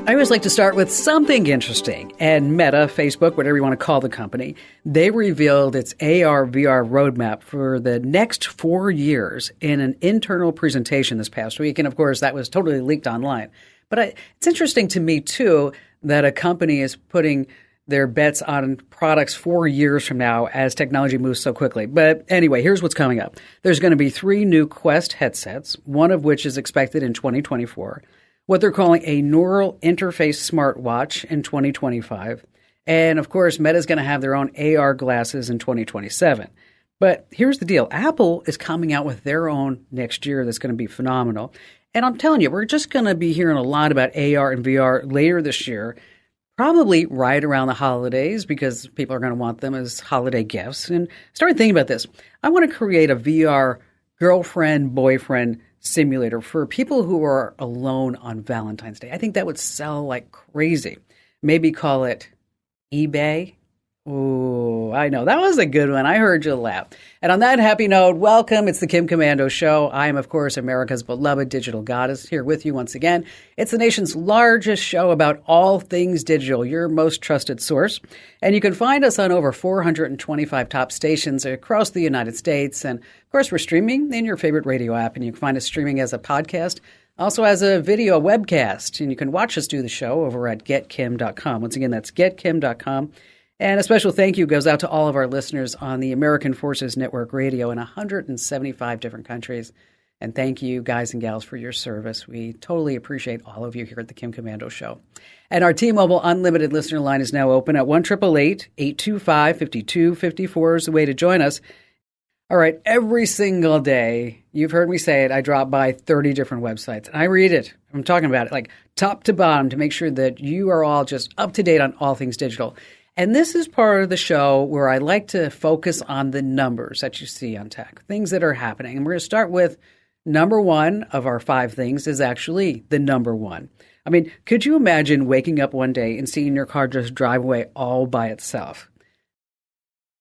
I always like to start with something interesting. And Meta, Facebook, whatever you want to call the company, they revealed its AR/VR roadmap for the next 4 years in an internal presentation this past week. And of course, that was totally leaked online. But it's interesting to me, too, that a company is putting their bets on products 4 years from now as technology moves so quickly. But anyway, here's what's coming up. There's going to be 3 new Quest headsets, one of which is expected in 2024. What they're calling a neural interface smartwatch in 2025. And of course, Meta's going to have their own AR glasses in 2027. But here's the deal. Apple is coming out with their own next year that's going to be phenomenal. And I'm telling you, we're just going to be hearing a lot about AR and VR later this year, probably right around the holidays because people are going to want them as holiday gifts. And started thinking about this. I want to create a VR girlfriend, boyfriend simulator for people who are alone on Valentine's Day. I think that would sell like crazy. Maybe call it eBay. Ooh, I know. That was a good one. I heard you laugh. And on that happy note, welcome. It's the Kim Komando Show. I am, of course, America's beloved digital goddess here with you once again. It's the nation's largest show about all things digital, your most trusted source. And you can find us on over 425 top stations across the United States. And, of course, we're streaming in your favorite radio app. And you can find us streaming as a podcast, also as a video webcast. And you can watch us do the show over at getkim.com. Once again, that's getkim.com. And a special thank you goes out to all of our listeners on the American Forces Network Radio in 175 different countries. And thank you, guys and gals, for your service. We totally appreciate all of you here at the Kim Komando Show. And our T-Mobile Unlimited listener line is now open at 1-888-825-5254 is the way to join us. All right, every single day, you've heard me say it, I drop by 30 different websites. And I read it. I'm talking about it like top to bottom to make sure that you are all just up to date on all things digital. And this is part of the show where I like to focus on the numbers that you see on tech, things that are happening. And we're going to start with number one of our 5 things is actually the number one. I mean, could you imagine waking up one day and seeing your car just drive away all by itself?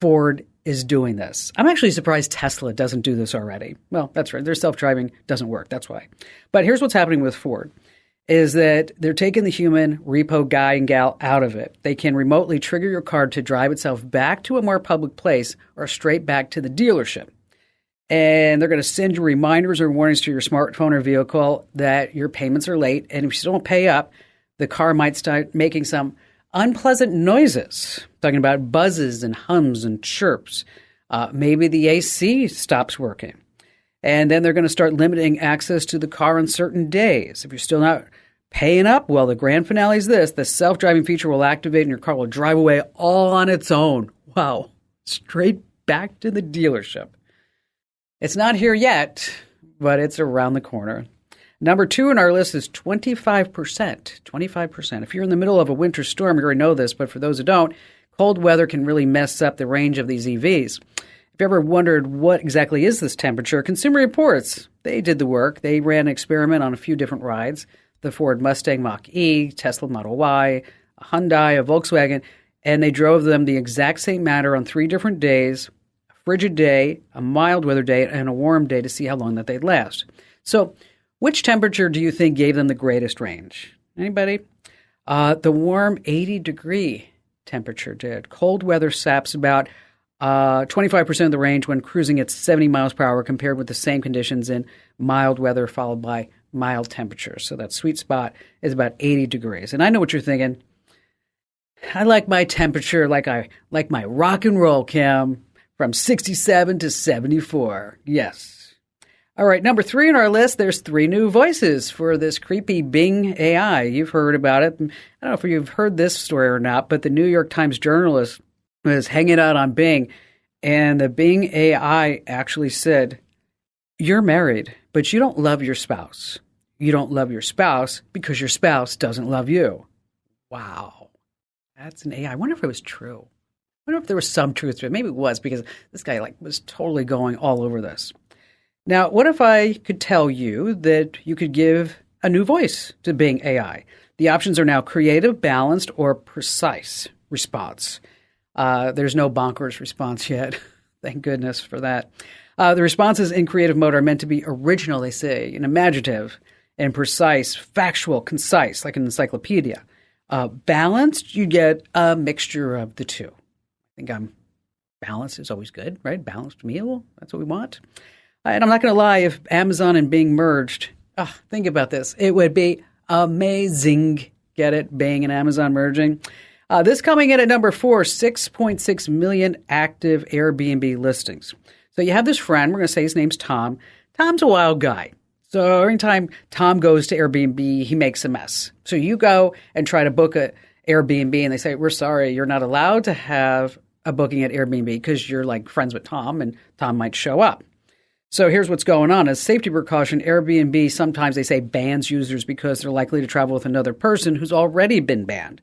Ford is doing this. I'm actually surprised Tesla doesn't do this already. Well, that's right. Their self-driving doesn't work. That's why. But here's what's happening with Ford. Is that they're taking the human repo guy and gal out of it. They can remotely trigger your car to drive itself back to a more public place or straight back to the dealership. And they're going to send you reminders or warnings to your smartphone or vehicle that your payments are late. And if you don't pay up, the car might start making some unpleasant noises. Talking about buzzes and hums and chirps. Maybe the AC stops working. And then they're going to start limiting access to the car on certain days. If you're still not paying up, well, the grand finale is this. The self-driving feature will activate and your car will drive away all on its own. Wow. Straight back to the dealership. It's not here yet, but it's around the corner. Number 2 on our list is 25%. 25%. If you're in the middle of a winter storm, you already know this, but for those who don't, cold weather can really mess up the range of these EVs. If you ever wondered what exactly is this temperature, Consumer Reports, they did the work. They ran an experiment on a few different rides, the Ford Mustang Mach-E, Tesla Model Y, a Hyundai, a Volkswagen, and they drove them the exact same matter on 3 different days, a frigid day, a mild weather day, and a warm day to see how long that they'd last. So which temperature do you think gave them the greatest range? Anybody? The warm 80-degree temperature did. Cold weather saps about 25% of the range when cruising at 70 miles per hour compared with the same conditions in mild weather followed by mild temperatures. So that sweet spot is about 80 degrees. And I know what you're thinking. I like my temperature like I like my rock and roll, Kim, from 67 to 74. Yes. All right, number 3 on our list, there's 3 new voices for this creepy Bing AI. You've heard about it. I don't know if you've heard this story or not, but the New York Times journalist was hanging out on Bing, and the Bing AI actually said, "You're married, but you don't love your spouse. You don't love your spouse because your spouse doesn't love you." Wow. That's an AI. I wonder if it was true. I wonder if there was some truth to it. Maybe it was because this guy was totally going all over this. Now, what if I could tell you that you could give a new voice to Bing AI? The options are now creative, balanced, or precise response. There's no bonkers response yet. Thank goodness for that. The responses in creative mode are meant to be original, they say, and imaginative. and precise, factual, concise, like an encyclopedia. Balanced, you get a mixture of the two. I think balanced is always good, right? Balanced meal, that's what we want. And I'm not going to lie, if Amazon and Bing merged, think about this. It would be amazing. Get it? Bing and Amazon merging. This coming in at number 4, 6.6 million active Airbnb listings. So you have this friend, we're going to say his name's Tom. Tom's a wild guy. So every time Tom goes to Airbnb, he makes a mess. So you go and try to book a Airbnb and they say, we're sorry, you're not allowed to have a booking at Airbnb because you're like friends with Tom and Tom might show up. So here's what's going on. As safety precaution, Airbnb, sometimes they say bans users because they're likely to travel with another person who's already been banned.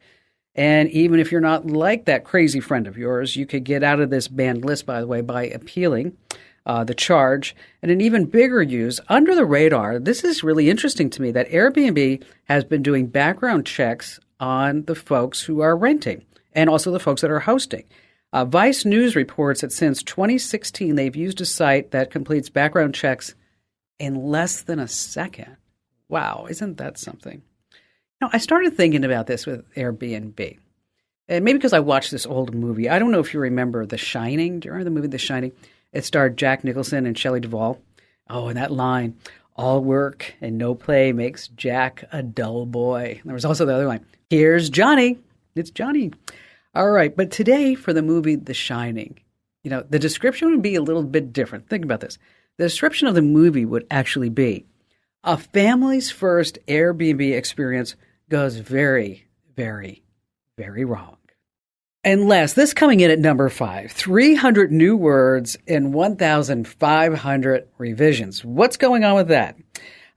And even if you're not like that crazy friend of yours, you could get out of this banned list, by the way, by appealing the charge. And an even bigger use, under the radar, this is really interesting to me, that Airbnb has been doing background checks on the folks who are renting and also the folks that are hosting. Vice News reports that since 2016, they've used a site that completes background checks in less than a second. Wow, isn't that something? Now, I started thinking about this with Airbnb, and maybe because I watched this old movie. I don't know if you remember The Shining. Do you remember the movie The Shining? It starred Jack Nicholson and Shelley Duvall. Oh, and that line, all work and no play makes Jack a dull boy. And there was also the other line, here's Johnny. It's Johnny. All right, but today for the movie The Shining, the description would be a little bit different. Think about this. The description of the movie would actually be, a family's first Airbnb experience goes very, very, very wrong. And last, this coming in at number 5, 300 new words and 1,500 revisions. What's going on with that?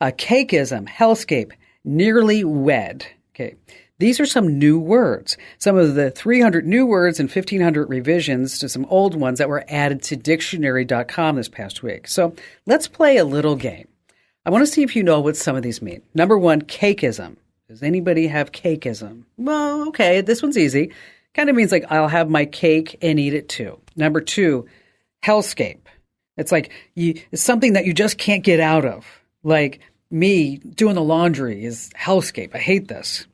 Cakeism, hellscape, nearly wed. Okay, these are some new words. Some of the 300 new words and 1,500 revisions to some old ones that were added to dictionary.com this past week. So let's play a little game. I want to see if you know what some of these mean. Number 1, cakeism. Does anybody have cakeism? Well, okay, this one's easy. Kind of means like I'll have my cake and eat it too. Number 2, hellscape. It's like it's something that you just can't get out of. Like me doing the laundry is hellscape. I hate this.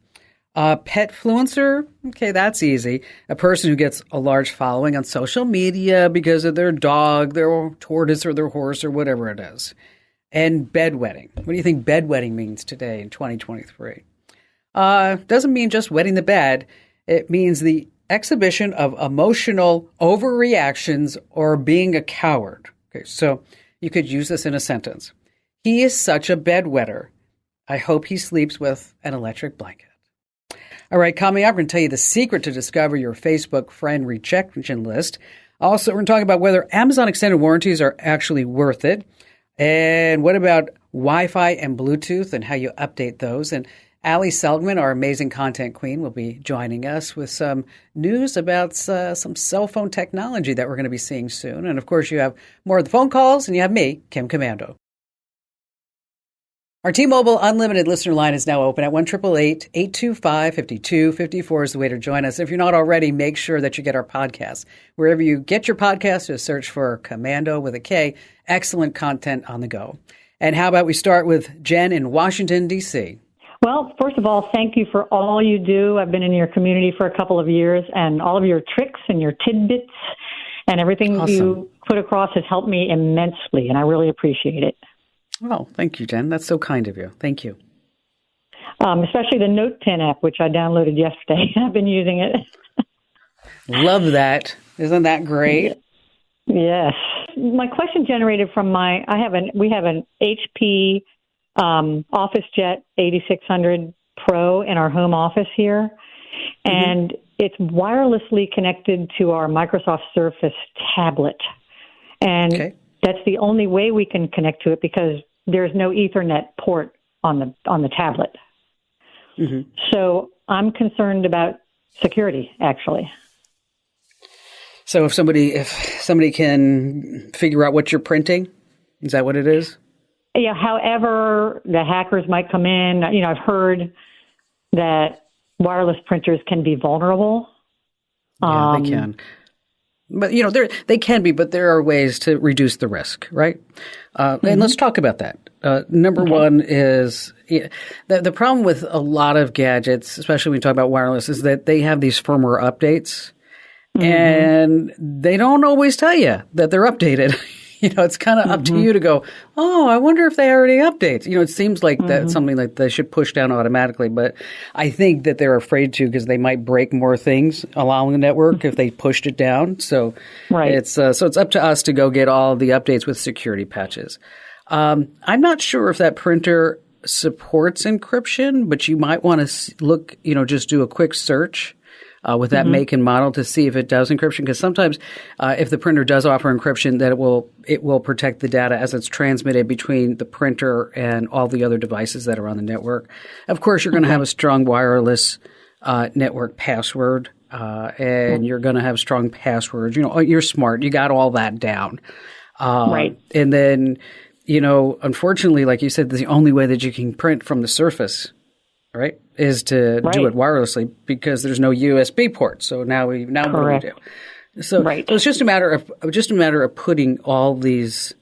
Petfluencer. Okay, that's easy. A person who gets a large following on social media because of their dog, their tortoise, or their horse, or whatever it is. And bedwetting. What do you think bedwetting means today in 2023? Doesn't mean just wetting the bed. It means the exhibition of emotional overreactions or being a coward. Okay, so you could use this in a sentence. He is such a bedwetter. I hope he sleeps with an electric blanket. All right, coming up, we're going to tell you the secret to discover your Facebook friend rejection list. Also, we're going to talk about whether Amazon extended warranties are actually worth it. And what about Wi-Fi and Bluetooth and how you update those? And Ali Seligman, our amazing content queen, will be joining us with some news about some cell phone technology that we're going to be seeing soon. And, of course, you have more of the phone calls, and you have me, Kim Komando. Our T-Mobile Unlimited listener line is now open at 1-888-825-5254 is the way to join us. If you're not already, make sure that you get our podcast. Wherever you get your podcast, just search for Komando with a K. Excellent content on the go. And how about we start with Jen in Washington, D.C.? Well, first of all, thank you for all you do. I've been in your community for a couple of years, and all of your tricks and your tidbits and everything Awesome. You put across has helped me immensely, and I really appreciate it. Well, thank you, Jen. That's so kind of you. Thank you. Especially the Note 10 app, which I downloaded yesterday. I've been using it. Love that. Isn't that great? Yes. My question generated from we have an HP OfficeJet 8600 Pro in our home office here, and it's wirelessly connected to our Microsoft Surface tablet. And that's the only way we can connect to it because there's no Ethernet port on the tablet. Mm-hmm. So I'm concerned about security, actually. So if somebody can figure out what you're printing, is that what it is? Yeah. However, the hackers might come in. I've heard that wireless printers can be vulnerable. Yeah, they can. But, they can be, but there are ways to reduce the risk, right? And let's talk about that. Number one is the problem with a lot of gadgets, especially when you talk about wireless, is that they have these firmware updates and they don't always tell you that they're updated. It's kind of up to you to go, oh, I wonder if they already update. It seems like that's something like they should push down automatically, but I think that they're afraid to because they might break more things along the network if they pushed it down. So it's up to us to go get all the updates with security patches. I'm not sure if that printer supports encryption, but you might want to look, just do a quick search with that make and model to see if it does encryption. Because sometimes if the printer does offer encryption, that it will protect the data as it's transmitted between the printer and all the other devices that are on the network. Of course, you're going to have a strong wireless network password, and you're going to have strong passwords. You're smart. You got all that down. Right. And then, unfortunately, like you said, the only way that you can print from the surface, right, is to do it wirelessly because there's no USB port. So now what do we do? So it's just a matter of putting all these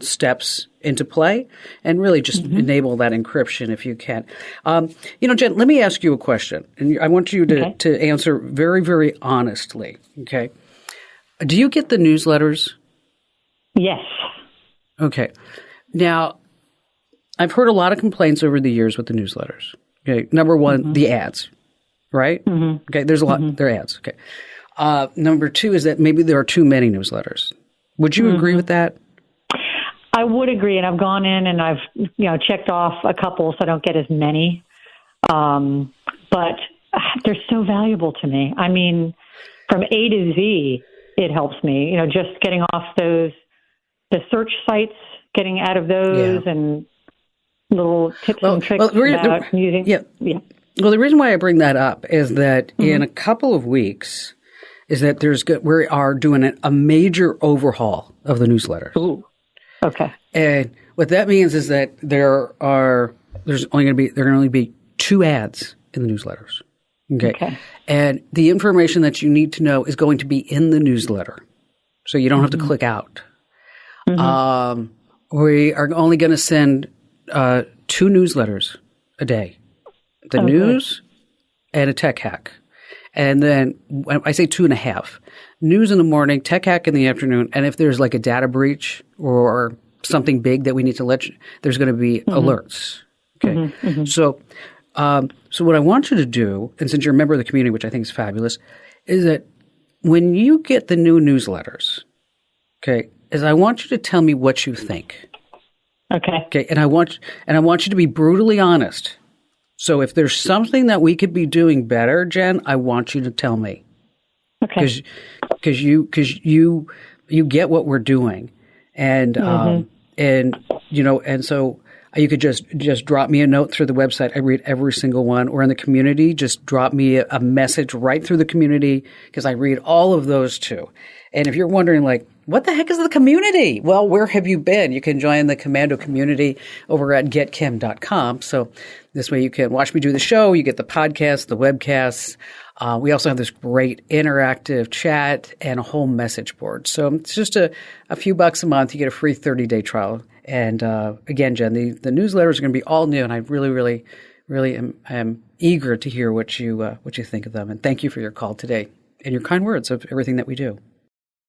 steps into play and really just enable that encryption if you can. Jen, let me ask you a question, and I want you to answer very, very honestly. Okay, do you get the newsletters? Yes. Okay. Now, I've heard a lot of complaints over the years with the newsletters. Okay. Number one, the ads, right? Okay. There's a lot. They're ads. Okay. Number two is that maybe there are too many newsletters. Would you agree with that? I would agree. And I've gone in and I've, checked off a couple so I don't get as many. But they're so valuable to me. I mean, from A to Z, it helps me, just getting off the search sites, getting out of those and little tips and tricks about using. Yeah. Well, the reason why I bring that up is that in a couple of weeks is that we are doing a major overhaul of the newsletters. Ooh. Okay. And what that means is that there are only going to be 2 ads in the newsletters. Okay. And the information that you need to know is going to be in the newsletter. So you don't have to click out. We are only going to send 2 newsletters a day, the news and a tech hack. And then when I say 2.5, news in the morning, tech hack in the afternoon. And if there's like a data breach or something big that we need to there's going to be alerts. Okay. So what I want you to do, and since you're a member of the community, which I think is fabulous, is that when you get the new newsletters, is I want you to tell me what you think. Okay. And I want you to be brutally honest. So if there's something that we could be doing better, Jen, I want you to tell me. Okay. Because you get what we're doing, and so you could just drop me a note through the website. I read every single one, or in the community, just drop me a message right through the community because I read all of those too. And if you're wondering, like, what the heck is the community? Well, where have you been? You can join the Komando community over at getkim.com. So this way you can watch me do the show. You get the podcast, the webcasts. We also have this great interactive chat and a whole message board. So it's just a few bucks a month. You get a free 30-day trial. And again, Jen, the newsletters are going to be all new, and I really, really, really am eager to hear what you think of them. And thank you for your call today and your kind words of everything that we do.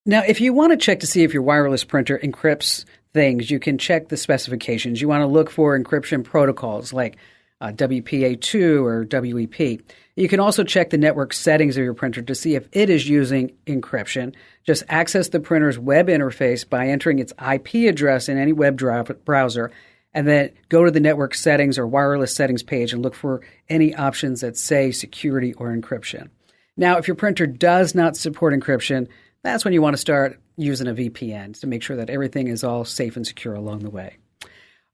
Now, if you want to check to see if your wireless printer encrypts things, you can check the specifications. You want to look for encryption protocols like WPA2 or WEP. You can also check the network settings of your printer to see if it is using encryption. Just access the printer's web interface by entering its IP address in any web browser, and then go to the network settings or wireless settings page and look for any options that say security or encryption. Now, if your printer does not support encryption, that's when you want to start using a VPN to make sure that everything is all safe and secure along the way.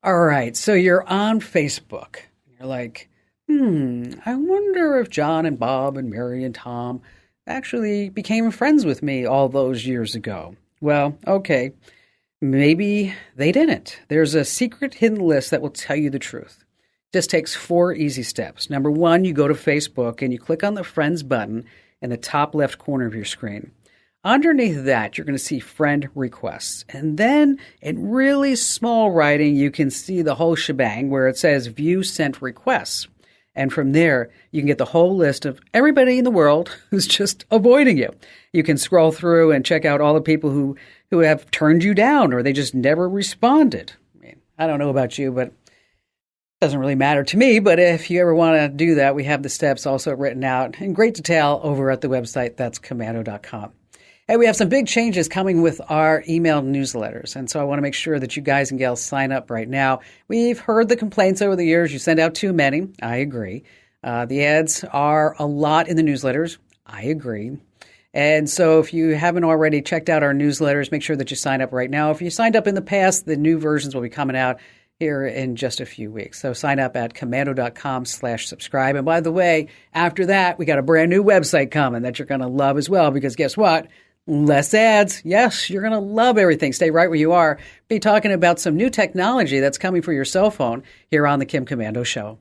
All right, so you're on Facebook. You're like, I wonder if John and Bob and Mary and Tom actually became friends with me all those years ago. Well, okay, maybe they didn't. There's a secret hidden list that will tell you the truth. It just takes 4 easy steps. Number 1, you go to Facebook and you click on the Friends button in the top left corner of your screen. Underneath that, you're going to see friend requests. And then in really small writing, you can see the whole shebang where it says view sent requests. And from there, you can get the whole list of everybody in the world who's just avoiding you. You can scroll through and check out all the people who have turned you down or they just never responded. I mean, I don't know about you, but it doesn't really matter to me. But if you ever want to do that, we have the steps also written out in great detail over at the website. That's komando.com. Hey, we have some big changes coming with our email newsletters. And so I want to make sure that you guys and gals sign up right now. We've heard the complaints over the years. You send out too many. I agree. The ads are a lot in the newsletters. I agree. And so if you haven't already checked out our newsletters, make sure that you sign up right now. If you signed up in the past, the new versions will be coming out here in just a few weeks. So sign up at komando.com/subscribe. And by the way, after that, we got a brand new website coming that you're going to love as well, because guess what? Less ads. Yes, you're going to love everything. Stay right where you are. Be talking about some new technology that's coming for your cell phone here on the Kim Komando Show.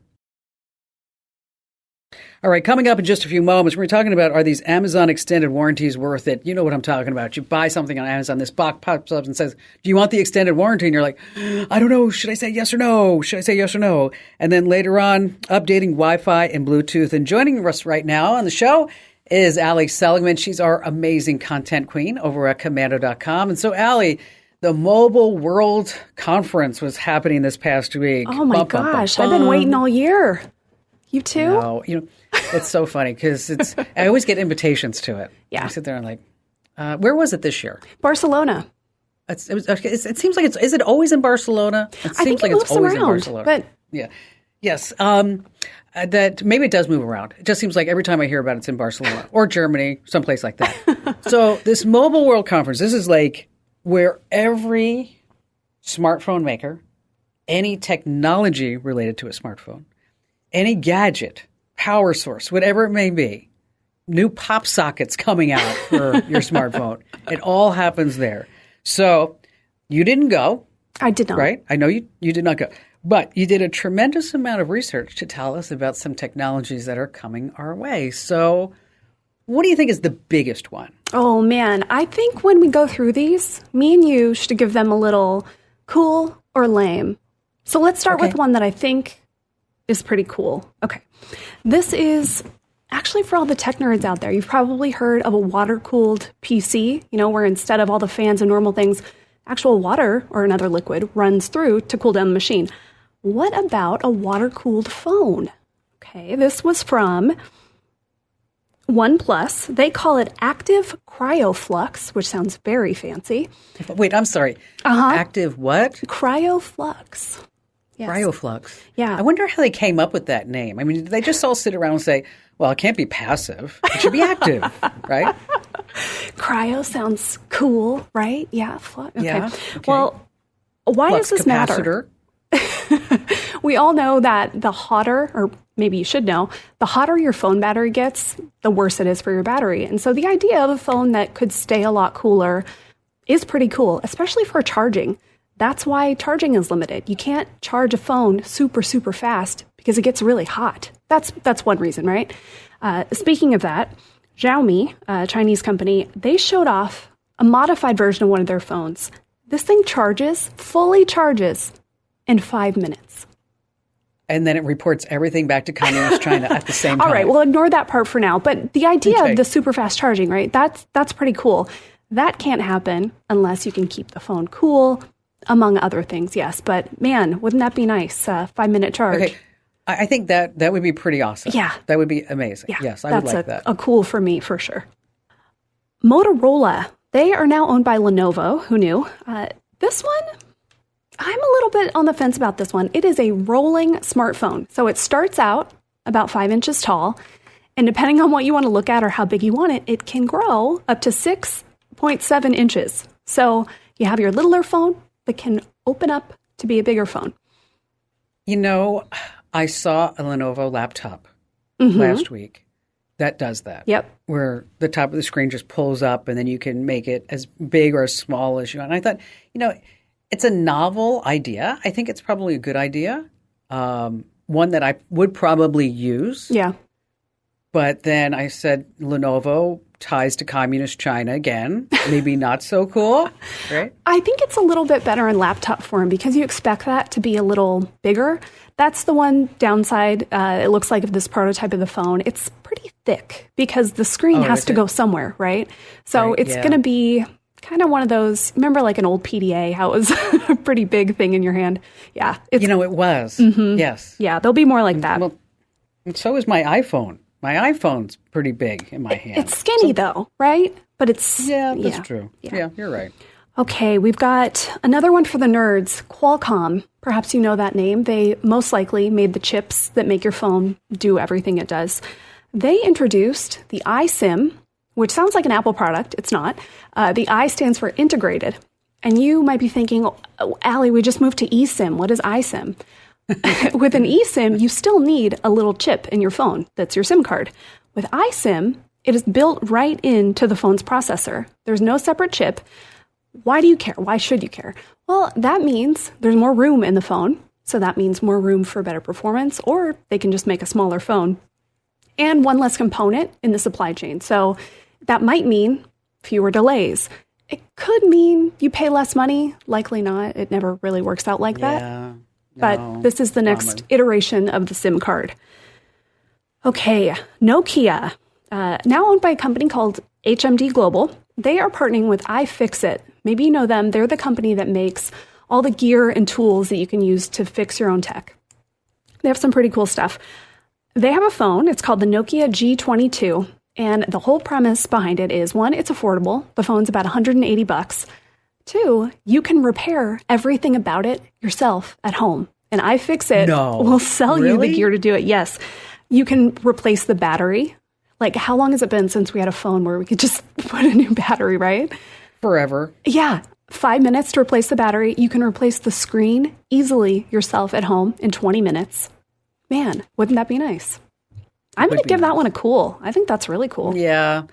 All right, coming up in just a few moments, we're talking about, are these Amazon extended warranties worth it? You know what I'm talking about. You buy something on Amazon, this box pops up and says, do you want the extended warranty? And you're like, I don't know. Should I say yes or no? Should I say yes or no? And then later on, updating Wi-Fi and Bluetooth. And joining us right now on the show is Allie Seligman. She's our amazing content queen over at komando.com. And so, Allie, the Mobile World Conference was happening this past week. Oh, my gosh. I've been waiting all year. You too? No, it's so funny because I always get invitations to it. Yeah. I sit there and where was it this year? Barcelona. It seems like is it always in Barcelona? It seems like it's always in Barcelona. But yeah. Yes. That maybe it does move around. It just seems like every time I hear about it, it's in Barcelona or Germany, someplace like that. So this Mobile World Conference, this is like where every smartphone maker, any technology related to a smartphone, any gadget, power source, whatever it may be, new pop sockets coming out for your smartphone. It all happens there. So you didn't go. I did not. Right? I know you did not go. But you did a tremendous amount of research to tell us about some technologies that are coming our way. So what do you think is the biggest one? Oh, man. I think when we go through these, me and you should give them a little cool or lame. So let's start with one that I think is pretty cool. Okay. This is actually for all the tech nerds out there. You've probably heard of a water-cooled PC, where instead of all the fans and normal things, actual water or another liquid runs through to cool down the machine. What about a water-cooled phone? Okay, this was from OnePlus. They call it Active CryoFlux, which sounds very fancy. Wait, I'm sorry. Active what? CryoFlux. Yes. CryoFlux. Yeah. I wonder how they came up with that name. I mean, did they just all sit around and say, well, it can't be passive. It should be active, right? Cryo sounds cool, right? Yeah. Okay. Yeah. Okay. Well, why does this matter? We all know that the hotter, or maybe you should know, the hotter your phone battery gets, the worse it is for your battery. And so the idea of a phone that could stay a lot cooler is pretty cool, especially for charging. That's why charging is limited. You can't charge a phone super, super fast because it gets really hot. That's one reason, right? Speaking of that, Xiaomi, a Chinese company, they showed off a modified version of one of their phones. This thing fully charges in 5 minutes. And then it reports everything back to Communist China at the same time. All right, well, ignore that part for now. But the idea of the super fast charging, right, that's pretty cool. That can't happen unless you can keep the phone cool, among other things, yes. But man, wouldn't that be nice? 5-minute charge. Okay. I think that would be pretty awesome. Yeah. That would be amazing. Yeah, yes, I would like that. A cool for me, for sure. Motorola, they are now owned by Lenovo. Who knew? This one, I'm a little bit on the fence about this one. It is a rolling smartphone. So it starts out about 5 inches tall. And depending on what you want to look at or how big you want it, it can grow up to 6.7 inches. So you have your littler phone that can open up to be a bigger phone. I saw a Lenovo laptop last week that does that. Yep. Where the top of the screen just pulls up and then you can make it as big or as small as you want. And I thought, it's a novel idea. I think it's probably a good idea. One that I would probably use. Yeah. But then I said, Lenovo ties to communist China again. Maybe not so cool, right? I think it's a little bit better in laptop form because you expect that to be a little bigger. That's the one downside. It looks like of this prototype of the phone, it's pretty thick because the screen has to go somewhere, right? So it's going to be kind of one of those, remember like an old PDA, how it was a pretty big thing in your hand? Yeah. It was. Mm-hmm. Yes. Yeah, they'll be more like that. Well, and so is my iPhone. My iPhone's pretty big in my hand. It's skinny though, right? But it's... Yeah, that's true. Yeah, you're right. Okay, we've got another one for the nerds, Qualcomm. Perhaps you know that name. They most likely made the chips that make your phone do everything it does. They introduced the iSIM, which sounds like an Apple product. It's not. The I stands for integrated. And you might be thinking, oh, Allie, we just moved to eSIM. What is iSIM? With an eSIM, you still need a little chip in your phone. That's your SIM card. With iSIM, it is built right into the phone's processor. There's no separate chip. Why do you care? Why should you care? Well, that means there's more room in the phone. So that means more room for better performance, or they can just make a smaller phone. And one less component in the supply chain. So that might mean fewer delays. It could mean you pay less money. Likely not. It never really works out like that. But this is the next iteration of the SIM card. Okay, Nokia, now owned by a company called HMD Global. They are partnering with iFixit. Maybe you know them. They're the company that makes all the gear and tools that you can use to fix your own tech. They have some pretty cool stuff. They have a phone. It's called the Nokia G22. And the whole premise behind it is, one, it's affordable. The phone's about $180. Two, you can repair everything about it yourself at home. And iFixit will sell you the gear to do it. Yes. You can replace the battery. Like, how long has it been since we had a phone where we could just put a new battery, right? Forever. Yeah. 5 minutes to replace the battery. You can replace the screen easily yourself at home in 20 minutes. Man, wouldn't that be nice? I'm going to give that one a cool. I think that's really cool. Yeah.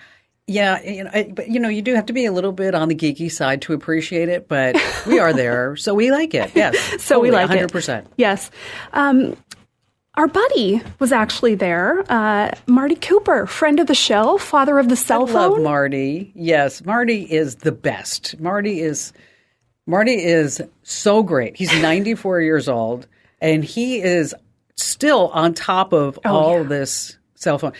Yeah, but you do have to be a little bit on the geeky side to appreciate it, but we are there, so we like it. Yes, so totally, we like 100%. It. Yes, our buddy was actually there. Marty Cooper, friend of the show, father of the cell phone. I love Marty. Yes, Marty is the best. Marty is so great. He's 94 years old, and he is still on top of all this cell phone.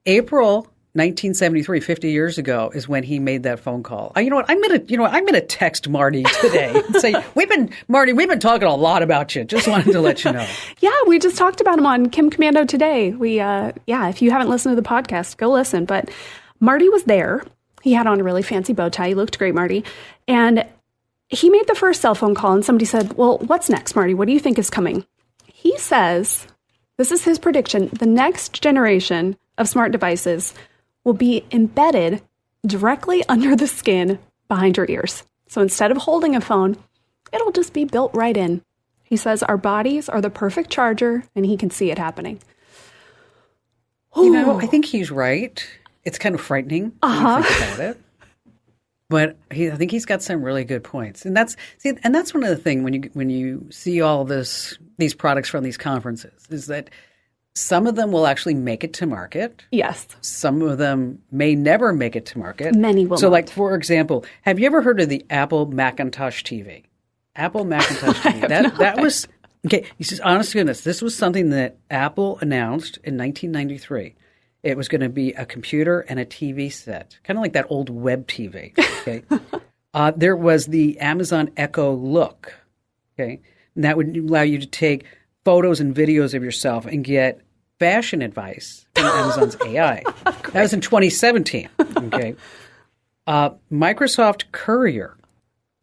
April 1973, 50 years ago, is when he made that phone call. I'm gonna text Marty today and say, we've been talking a lot about you. Just wanted to let you know. Yeah, we just talked about him on Kim Commando today. If you haven't listened to the podcast, go listen. But Marty was there. He had on a really fancy bow tie. He looked great, Marty. And he made the first cell phone call, and somebody said, well, what's next, Marty? What do you think is coming? He says, this is his prediction, the next generation of smart devices will be embedded directly under the skin behind your ears. So instead of holding a phone, it'll just be built right in. He says our bodies are the perfect charger, and he can see it happening. I think he's right. It's kind of frightening when you think about it. But I think he's got some really good points, and that's one of the things when you see all these products from these conferences is that some of them will actually make it to market. Yes. Some of them may never make it to market. Many will. So, not. like, for example, have you ever heard of the Apple Macintosh TV? Apple Macintosh TV. That was okay. He says, honest to goodness, this was something that Apple announced in 1993. It was going to be a computer and a TV set, kind of like that old web TV. Okay. There was the Amazon Echo Look. Okay, and that would allow you to take photos and videos of yourself and get fashion advice from Amazon's AI. That was in 2017. Okay. Microsoft Courier.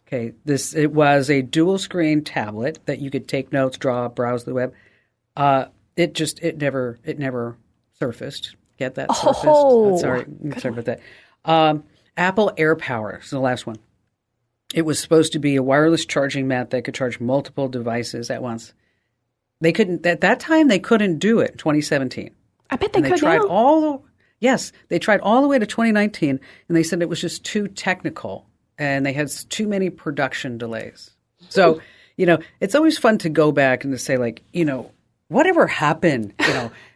Okay. It was a dual screen tablet that you could take notes, draw, browse the web. It never surfaced. Get that surfaced? Sorry about that. Apple AirPower is the last one. It was supposed to be a wireless charging mat that could charge multiple devices at once. They couldn't at that time. They couldn't do it in 2017. I bet they could. They tried they tried all the way to 2019, and they said it was just too technical, and they had too many production delays. So, it's always fun to go back and to say, like, whatever happened,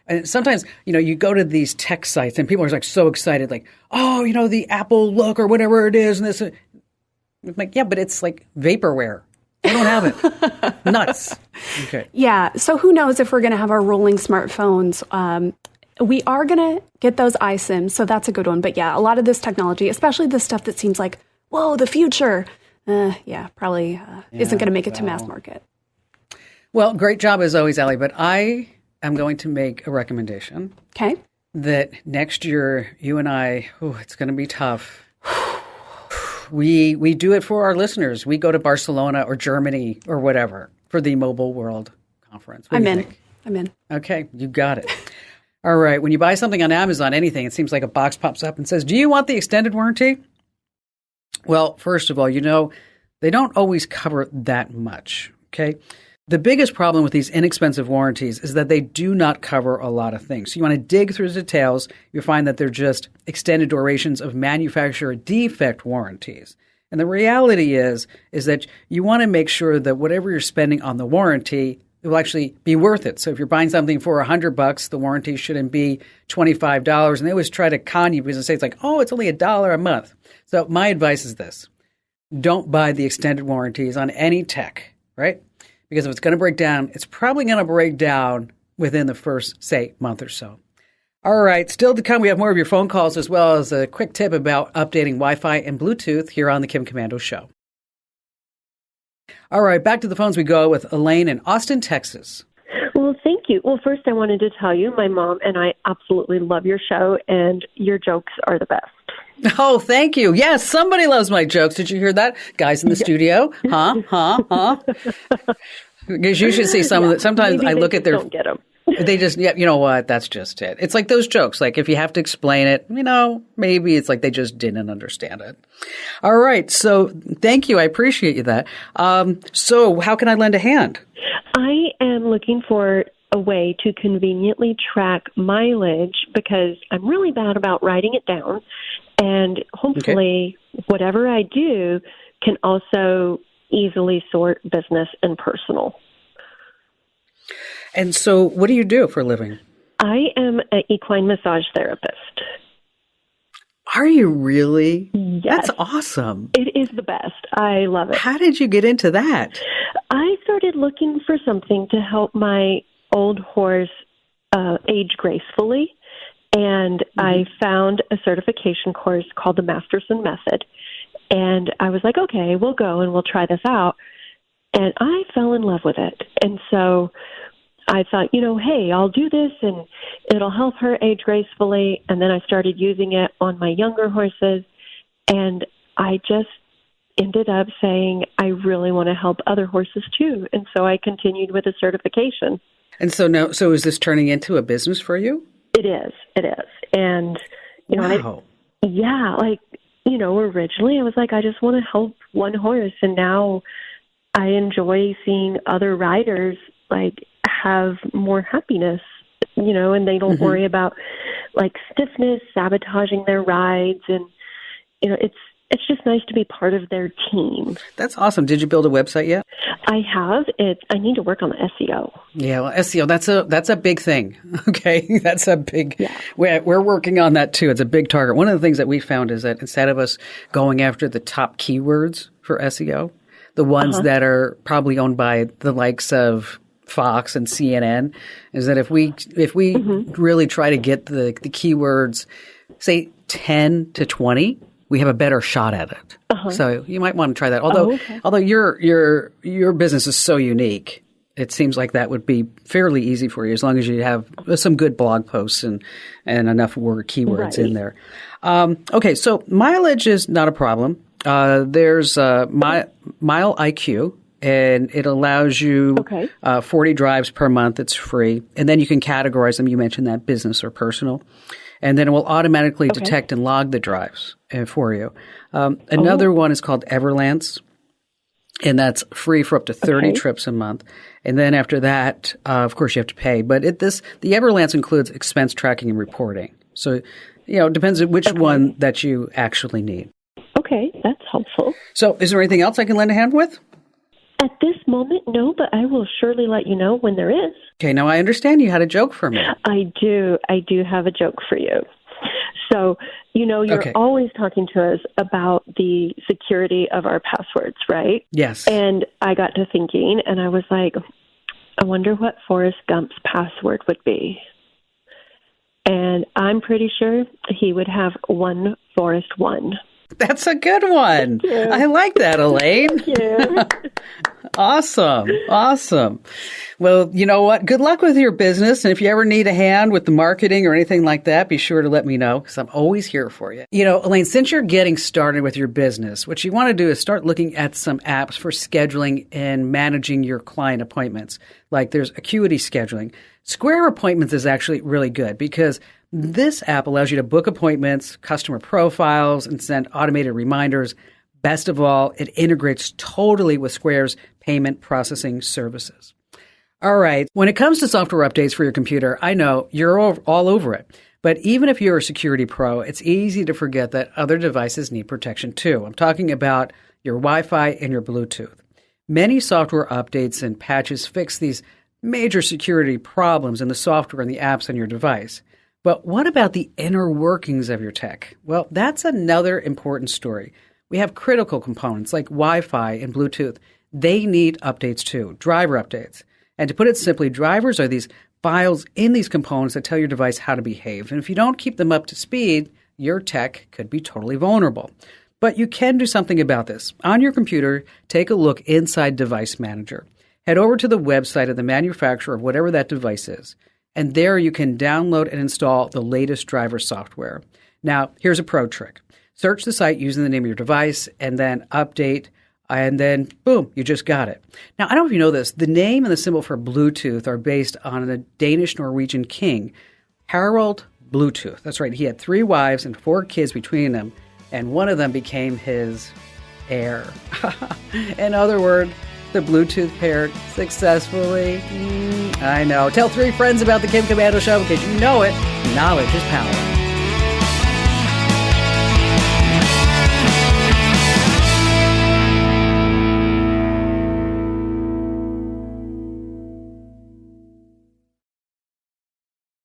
And sometimes, you go to these tech sites and people are like so excited, like, oh, the Apple Look or whatever it is. And this, I'm like, yeah, but it's like vaporware. I don't have it. Nuts. Okay. Yeah. So who knows if we're going to have our rolling smartphones. We are going to get those iSIMs. So that's a good one. But yeah, a lot of this technology, especially the stuff that seems like, whoa, the future. Probably isn't going to make it to mass market. Well, great job as always, Allie. But I am going to make a recommendation. Okay. That next year, you and I, it's going to be tough. We do it for our listeners. We go to Barcelona or Germany or whatever for the Mobile World Conference. I'm in. Okay, you got it. All right. When you buy something on Amazon, anything, it seems like a box pops up and says, do you want the extended warranty? Well, first of all, they don't always cover that much. Okay. The biggest problem with these inexpensive warranties is that they do not cover a lot of things. So you want to dig through the details, you'll find that they're just extended durations of manufacturer defect warranties. And the reality is that you want to make sure that whatever you're spending on the warranty, it will actually be worth it. So if you're buying something for $100, the warranty shouldn't be $25. And they always try to con you because they say it's like, oh, it's only $1 a month. So my advice is this. Don't buy the extended warranties on any tech, right? Because if it's going to break down, it's probably going to break down within the first, say, month or so. All right. Still to come, we have more of your phone calls as well as a quick tip about updating Wi-Fi and Bluetooth here on the Kim Komando Show. All right. Back to the phones we go with Elaine in Austin, Texas. Well, thank you. Well, first I wanted to tell you my mom and I absolutely love your show, and your jokes are the best. Oh, thank you. Yes, somebody loves my jokes. Did you hear that? Guys in the studio? Huh? Because you should see some of it. Sometimes I look at their... don't get them. They just, you know what? That's just it. It's like those jokes. Like if you have to explain it, maybe it's like they just didn't understand it. All right. So thank you. I appreciate you that. So how can I lend a hand? I am looking for a way to conveniently track mileage because I'm really bad about writing it down. And hopefully whatever I do can also easily sort business and personal. And so what do you do for a living? I am an equine massage therapist. Are you really? Yes. That's awesome. It is the best. I love it. How did you get into that? I started looking for something to help my old horse age gracefully. And I found a certification course called the Masterson Method. And I was like, okay, we'll go and we'll try this out. And I fell in love with it. And so I thought, hey, I'll do this and it'll help her age gracefully. And then I started using it on my younger horses. And I just ended up saying, I really want to help other horses too. And so I continued with the certification. And so is this turning into a business for you? It is. And, wow. Originally I was like, I just want to help one horse. And now I enjoy seeing other riders have more happiness, and they don't worry about stiffness, sabotaging their rides. And, it's just nice to be part of their team. That's awesome. Did you build a website yet? I have. I need to work on the SEO. Yeah, well, SEO, that's a big thing. Okay, that's a big. Yeah. We're working on that too. It's a big target. One of the things that we found is that instead of us going after the top keywords for SEO, the ones that are probably owned by the likes of Fox and CNN, is that if we really try to get the keywords, say 10 to 20. We have a better shot at it. So you might want to try that. Although your business is so unique, it seems like that would be fairly easy for you as long as you have some good blog posts and enough word keywords in there. Okay, so mileage is not a problem. There's Mile IQ, and it allows you 40 drives per month. It's free, and then you can categorize them. You mentioned that business or personal. And then it will automatically detect and log the drives for you. Another one is called Everlance, and that's free for up to 30 trips a month. And then after that, of course, you have to pay. But the Everlance includes expense tracking and reporting. So, it depends on which one that you actually need. Okay, that's helpful. So is there anything else I can lend a hand with? At this moment, no, but I will surely let you know when there is. Okay, now I understand you had a joke for me. I do have a joke for you. So, you're always talking to us about the security of our passwords, right? Yes. And I got to thinking, and I was like, I wonder what Forrest Gump's password would be. And I'm pretty sure he would have 1 Forrest 1. That's a good one. I like that, Elaine. Thank you. Awesome. Well, you know what? Good luck with your business. And if you ever need a hand with the marketing or anything like that, be sure to let me know because I'm always here for you. Elaine, since you're getting started with your business, what you want to do is start looking at some apps for scheduling and managing your client appointments. Like there's Acuity Scheduling. Square Appointments is actually really good because this app allows you to book appointments, customer profiles, and send automated reminders. Best of all, it integrates totally with Square's payment processing services. All right. When it comes to software updates for your computer, I know you're all over it. But even if you're a security pro, it's easy to forget that other devices need protection too. I'm talking about your Wi-Fi and your Bluetooth. Many software updates and patches fix these major security problems in the software and the apps on your device. But what about the inner workings of your tech? Well, that's another important story. We have critical components like Wi-Fi and Bluetooth. They need updates too, driver updates. And to put it simply, drivers are these files in these components that tell your device how to behave. And if you don't keep them up to speed, your tech could be totally vulnerable. But you can do something about this. On your computer, take a look inside Device Manager. Head over to the website of the manufacturer of whatever that device is. And there you can download and install the latest driver software. Now, here's a pro trick. Search the site using the name of your device and then update, and then boom, you just got it. Now, I don't know if you know this. The name and the symbol for Bluetooth are based on the Danish-Norwegian king, Harald Bluetooth. That's right. He had 3 wives and 4 kids between them, and one of them became his heir. In other words, the Bluetooth paired successfully. I know. Tell 3 friends about the Kim Komando Show because you know it. Knowledge is power.